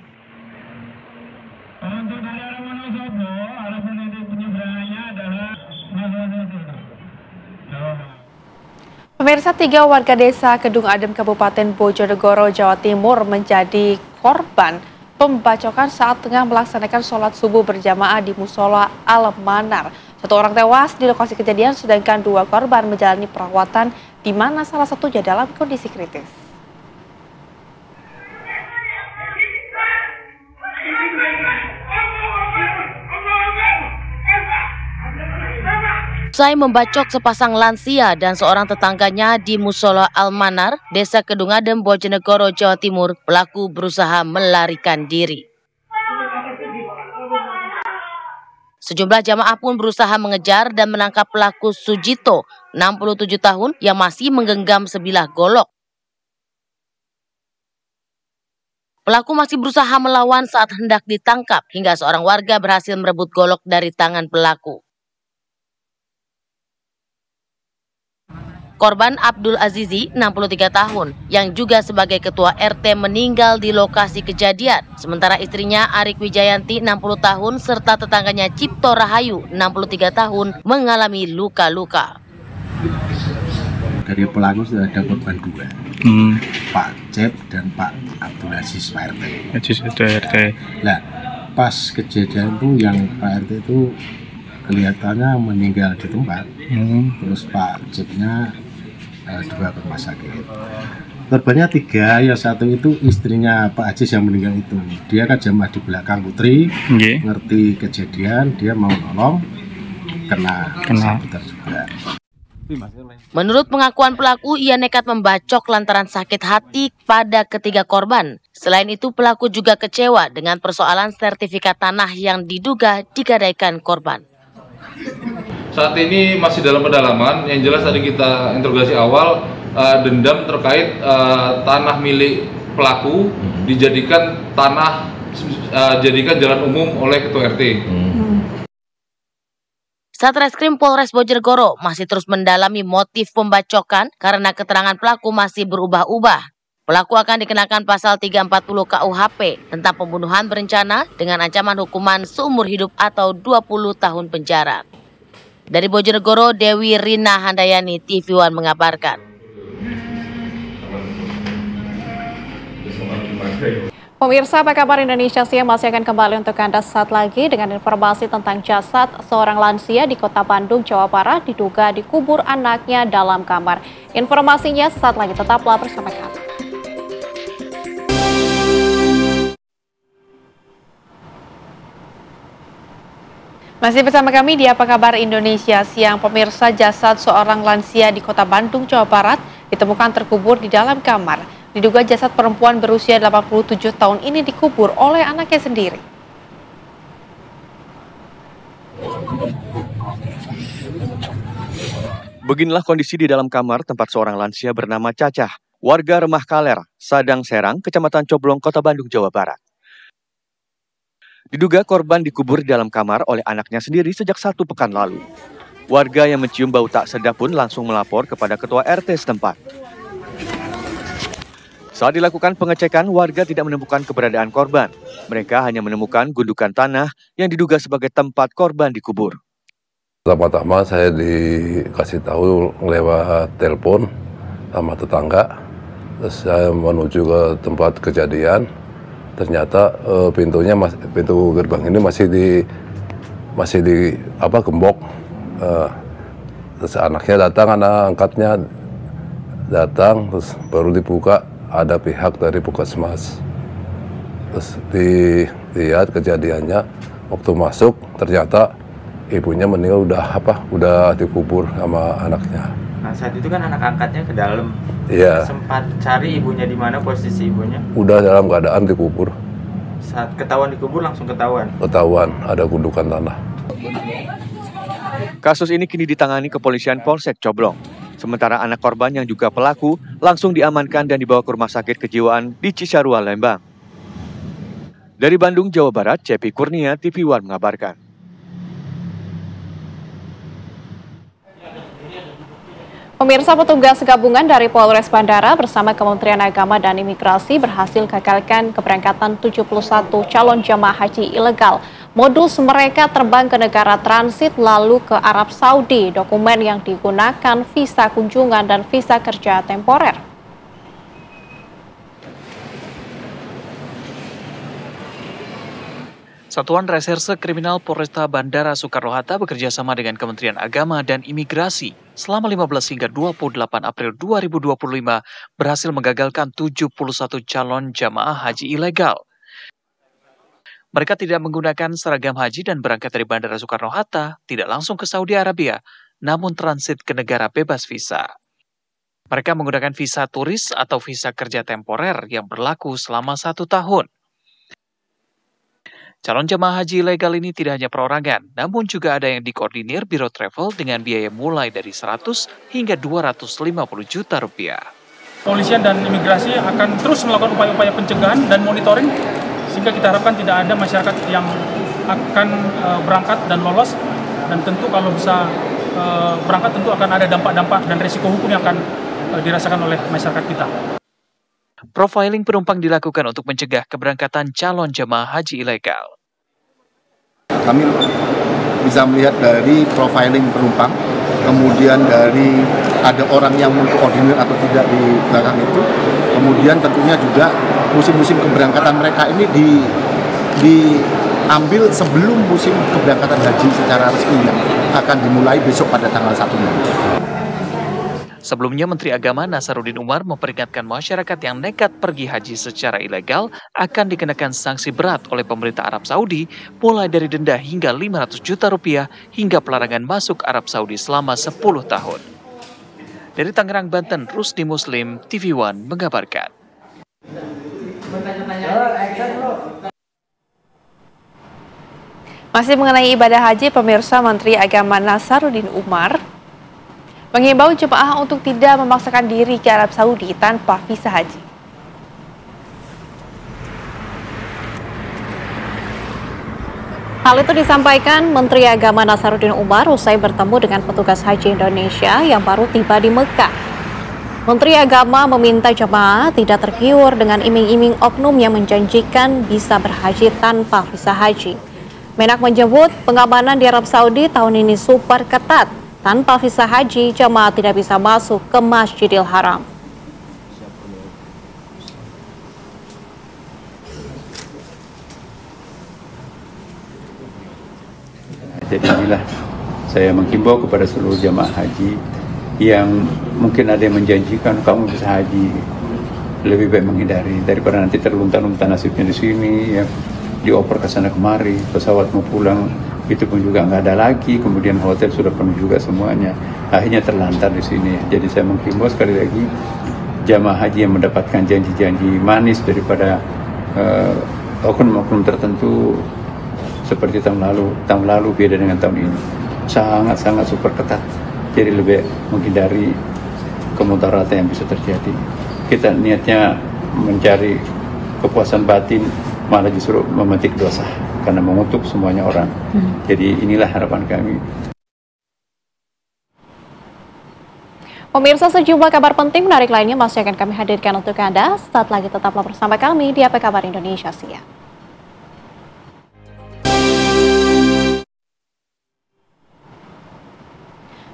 Pemirsa, 3 warga desa Kedung Adem, Kabupaten Bojonegoro, Jawa Timur menjadi korban pembacokan saat tengah melaksanakan sholat subuh berjamaah di Musola Al-Manar. 1 orang tewas di lokasi kejadian, sedangkan 2 korban menjalani perawatan, di mana salah satunya dalam kondisi kritis. Usai membacok sepasang lansia dan seorang tetangganya di Musola Al-Manar, Desa Kedung Adem, Bojonegoro, Jawa Timur, pelaku berusaha melarikan diri. Sejumlah jamaah pun berusaha mengejar dan menangkap pelaku Sujito, 67 tahun, yang masih menggenggam sebilah golok. Pelaku masih berusaha melawan saat hendak ditangkap, hingga seorang warga berhasil merebut golok dari tangan pelaku. Korban Abdul Azizi, 63 tahun, yang juga sebagai ketua RT meninggal di lokasi kejadian. Sementara istrinya Arik Wijayanti, 60 tahun, serta tetangganya Cipto Rahayu, 63 tahun, mengalami luka-luka. Dari pelaku sudah ada korban 2, Pak Cep dan Pak Abdul Aziz, Pak RT. Nah, pas kejadian itu yang Pak RT itu kelihatannya meninggal di tempat, terus Pak Cepnya dibawa ke rumah sakit. Korbannya 3, yang 1 itu istrinya Pak Aziz yang meninggal itu. Dia kan jamaah di belakang Putri, ngerti kejadian, dia mau nolong, kena sabetan juga. Menurut pengakuan pelaku, ia nekat membacok lantaran sakit hati pada ketiga korban. Selain itu, pelaku juga kecewa dengan persoalan sertifikat tanah yang diduga digadaikan korban. Saat ini masih dalam pendalaman. Yang jelas tadi kita interogasi awal, dendam terkait tanah milik pelaku dijadikan tanah jadikan jalan umum oleh Ketua RT. Satreskrim Polres Bojonegoro masih terus mendalami motif pembacokan karena keterangan pelaku masih berubah-ubah. Pelaku akan dikenakan pasal 340 KUHP tentang pembunuhan berencana dengan ancaman hukuman seumur hidup atau 20 tahun penjara. Dari Bojonegoro, Dewi Rina Handayani, TV One mengabarkan. Pemirsa, apa kabar Indonesia Siang masih akan kembali untuk Anda saat lagi dengan informasi tentang jasad seorang lansia di Kota Bandung, Jawa Barat diduga dikubur anaknya dalam kamar. Informasinya sesaat lagi, tetaplah bersama kami. Masih bersama kami di Apa Kabar Indonesia Siang. Pemirsa, jasad seorang lansia di Kota Bandung, Jawa Barat ditemukan terkubur di dalam kamar. Diduga jasad perempuan berusia 87 tahun ini dikubur oleh anaknya sendiri. Beginilah kondisi di dalam kamar tempat seorang lansia bernama Cacah, warga Remah Kaler, Sadang Serang, Kecamatan Coblong, Kota Bandung, Jawa Barat. Diduga korban dikubur di dalam kamar oleh anaknya sendiri sejak 1 pekan lalu. Warga yang mencium bau tak sedap pun langsung melapor kepada Ketua RT setempat. Saat dilakukan pengecekan, warga tidak menemukan keberadaan korban. Mereka hanya menemukan gundukan tanah yang diduga sebagai tempat korban dikubur. Pertama-tama saya dikasih tahu lewat telepon sama tetangga. Terus saya menuju ke tempat kejadian. Ternyata pintu gerbang ini masih di gembok. Terus anaknya datang, anak angkatnya datang, terus baru dibuka. Ada pihak dari Puskesmas. Terus dilihat kejadiannya, waktu masuk ternyata ibunya meninggal udah dikubur sama anaknya. Nah, saat itu kan anak angkatnya ke dalam. Iya. Sempat cari ibunya di mana, posisi ibunya? Udah dalam keadaan dikubur. Saat ketahuan dikubur langsung ketahuan. Ketahuan ada gundukan tanah. Kasus ini kini ditangani Kepolisian Polsek Coblong. Sementara anak korban yang juga pelaku langsung diamankan dan dibawa ke Rumah Sakit Kejiwaan di Cisarua, Lembang. Dari Bandung, Jawa Barat, Cepi Kurnia, TV One mengabarkan. Pemirsa, petugas gabungan dari Polres Bandara bersama Kementerian Agama dan Imigrasi berhasil gagalkan keberangkatan 71 calon jamaah haji ilegal. Modus mereka terbang ke negara transit lalu ke Arab Saudi. Dokumen yang digunakan visa kunjungan dan visa kerja temporer. Satuan Reserse Kriminal Polresta Bandara Soekarno-Hatta bekerja sama dengan Kementerian Agama dan Imigrasi selama 15 hingga 28 April 2025 berhasil menggagalkan 71 calon jamaah haji ilegal. Mereka tidak menggunakan seragam haji dan berangkat dari Bandara Soekarno-Hatta, tidak langsung ke Saudi Arabia, namun transit ke negara bebas visa. Mereka menggunakan visa turis atau visa kerja temporer yang berlaku selama 1 tahun. Calon jamaah haji ilegal ini tidak hanya perorangan, namun juga ada yang dikoordinir Biro Travel dengan biaya mulai dari 100 hingga 250 juta rupiah. Polisian dan imigrasi akan terus melakukan upaya-upaya pencegahan dan monitoring sehingga kita harapkan tidak ada masyarakat yang akan berangkat dan lolos, dan tentu kalau bisa berangkat tentu akan ada dampak-dampak dan risiko hukum yang akan dirasakan oleh masyarakat kita. Profiling penumpang dilakukan untuk mencegah keberangkatan calon jemaah haji ilegal. Kami bisa melihat dari profiling penumpang, kemudian dari ada orang yang mengkoordinir atau tidak di belakang itu, kemudian tentunya juga musim-musim keberangkatan mereka ini diambil sebelum musim keberangkatan haji secara resmi yang akan dimulai besok pada tanggal 1 Mei. Sebelumnya, Menteri Agama Nasaruddin Umar memperingatkan masyarakat yang nekat pergi haji secara ilegal akan dikenakan sanksi berat oleh pemerintah Arab Saudi, mulai dari denda hingga 500 juta rupiah hingga pelarangan masuk Arab Saudi selama 10 tahun. Dari Tangerang, Banten, Rusdi Muslim, TV One mengabarkan. Masih mengenai ibadah haji, pemirsa, Menteri Agama Nasaruddin Umar mengimbau jemaah untuk tidak memaksakan diri ke Arab Saudi tanpa visa haji. Hal itu disampaikan Menteri Agama Nasaruddin Umar usai bertemu dengan petugas haji Indonesia yang baru tiba di Mekah. Menteri Agama meminta jemaah tidak tergiur dengan iming-iming oknum yang menjanjikan bisa berhaji tanpa visa haji. Menak menyebut pengamanan di Arab Saudi tahun ini super ketat. Tanpa visa haji, jemaah tidak bisa masuk ke Masjidil Haram. Jadi inilah saya menghimbau kepada seluruh jamaah haji yang mungkin ada yang menjanjikan kamu bisa haji, lebih baik menghindari daripada nanti terlunta-lunta nasibnya di sini, ya, dioper ke sana kemari, pesawat mau pulang itu pun juga nggak ada lagi, kemudian hotel sudah penuh juga semuanya, akhirnya terlantar di sini. Jadi saya menghimbau sekali lagi jamaah haji yang mendapatkan janji-janji manis daripada oknum-oknum tertentu seperti tahun lalu beda dengan tahun ini, sangat super ketat. Jadi lebih menghindari kemudaratan yang bisa terjadi. Kita niatnya mencari kepuasan batin, malah justru memetik dosa karena mengutuk semuanya orang. Jadi inilah harapan kami. Pemirsa, sejumlah kabar penting menarik lainnya masih akan kami hadirkan untuk Anda. Saat lagi tetaplah bersama kami di Apa Kabar Indonesia Siang.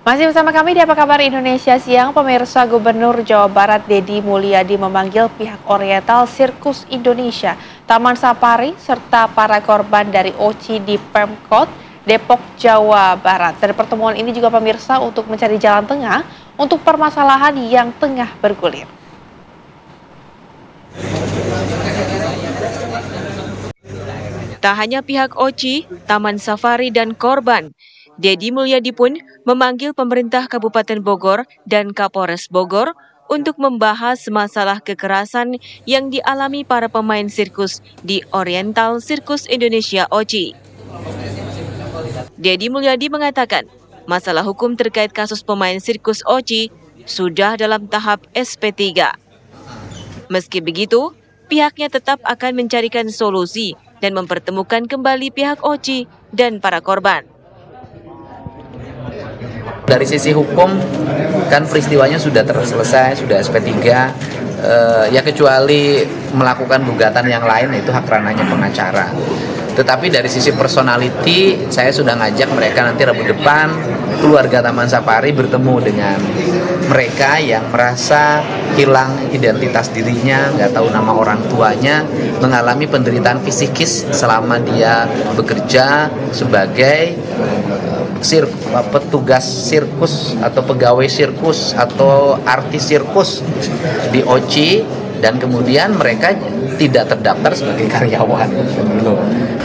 Masih bersama kami di Apa Kabar Indonesia Siang. Pemirsa, Gubernur Jawa Barat Deddy Mulyadi memanggil pihak Oriental Sirkus Indonesia, Taman Safari, serta para korban dari OCI di Pemkot Depok, Jawa Barat. Dan pertemuan ini juga pemirsa untuk mencari jalan tengah untuk permasalahan yang tengah bergulir. Tak hanya pihak OCI, Taman Safari, dan korban, Deddy Mulyadi pun memanggil pemerintah Kabupaten Bogor dan Kapolres Bogor untuk membahas masalah kekerasan yang dialami para pemain sirkus di Oriental Sirkus Indonesia OCI. Deddy Mulyadi mengatakan, masalah hukum terkait kasus pemain sirkus OCI sudah dalam tahap SP3. Meski begitu, pihaknya tetap akan mencarikan solusi dan mempertemukan kembali pihak OCI dan para korban. Dari sisi hukum, kan peristiwanya sudah selesai, sudah SP3, ya kecuali melakukan gugatan yang lain, itu hak ranahnya pengacara. Tetapi dari sisi personality, saya sudah ngajak mereka nanti Rabu depan, keluarga Taman Safari bertemu dengan mereka yang merasa hilang identitas dirinya, nggak tahu nama orang tuanya, mengalami penderitaan fisikis selama dia bekerja sebagai petugas sirkus atau pegawai sirkus atau artis sirkus di OCI, dan kemudian mereka tidak terdaftar sebagai karyawan.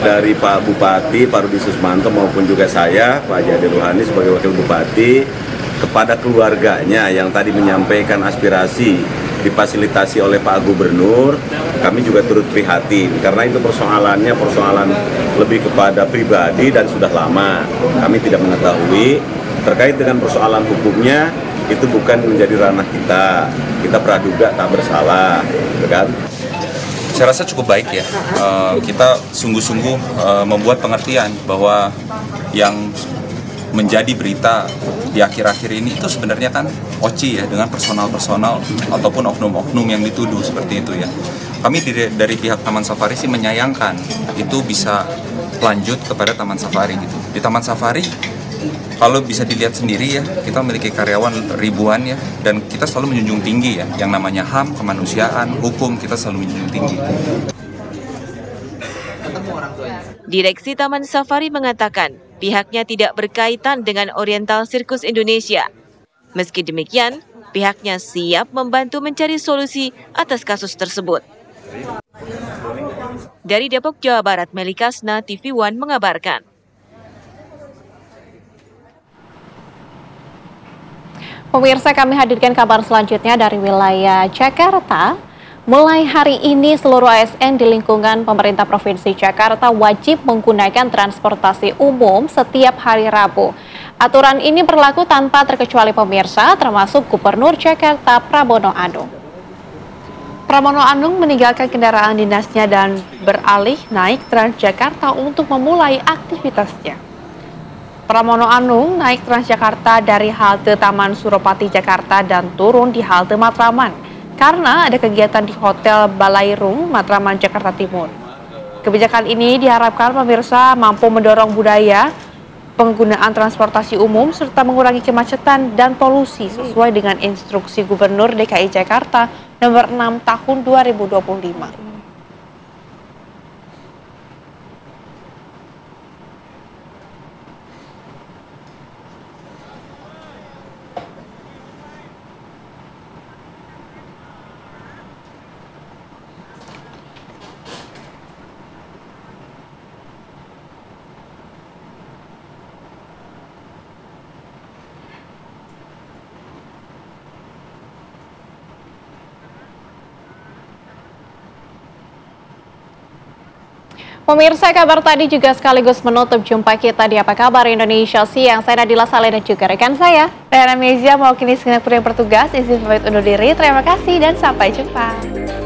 Dari Pak Bupati, Pak Rudi Susmanto maupun juga saya, Pak Jade Ruhani sebagai Wakil Bupati, kepada keluarganya yang tadi menyampaikan aspirasi difasilitasi oleh Pak Gubernur, kami juga turut prihatin karena itu persoalan lebih kepada pribadi dan sudah lama. Kami tidak mengetahui terkait dengan persoalan hukumnya, itu bukan menjadi ranah kita. Kita praduga tak bersalah, kan? Saya rasa cukup baik ya. Kita sungguh-sungguh membuat pengertian bahwa yang menjadi berita di akhir-akhir ini itu sebenarnya kan OCI ya, dengan personal-personal ataupun oknum-oknum yang dituduh seperti itu ya. Kami dari pihak Taman Safari sih menyayangkan itu bisa lanjut kepada Taman Safari gitu. Di Taman Safari kalau bisa dilihat sendiri ya, kita memiliki karyawan ribuan ya, dan kita selalu menjunjung tinggi ya, yang namanya HAM, kemanusiaan, hukum, kita selalu menjunjung tinggi. Direksi Taman Safari mengatakan pihaknya tidak berkaitan dengan Oriental Sirkus Indonesia. Meski demikian, pihaknya siap membantu mencari solusi atas kasus tersebut. Dari Depok, Jawa Barat, Meli Kasna, TV One mengabarkan. Pemirsa, kami hadirkan kabar selanjutnya dari wilayah Jakarta. Mulai hari ini seluruh ASN di lingkungan pemerintah Provinsi Jakarta wajib menggunakan transportasi umum setiap hari Rabu. Aturan ini berlaku tanpa terkecuali pemirsa, termasuk Gubernur Jakarta Prabowo Anung. Pramono Anung meninggalkan kendaraan dinasnya dan beralih naik Transjakarta untuk memulai aktivitasnya. Pramono Anung naik Transjakarta dari halte Taman Suropati Jakarta dan turun di halte Matraman karena ada kegiatan di Hotel Balairung, Matraman, Jakarta Timur. Kebijakan ini diharapkan pemirsa mampu mendorong budaya penggunaan transportasi umum serta mengurangi kemacetan dan polusi sesuai dengan instruksi Gubernur DKI Jakarta nomor 6 tahun 2025. Pemirsa, kabar tadi juga sekaligus menutup jumpa kita di Apa Kabar Indonesia Siang. Saya Nadila Saleh dan juga rekan saya Rehana Mezia mewakili segenap kru yang bertugas izin pamit undur diri. Terima kasih dan sampai jumpa.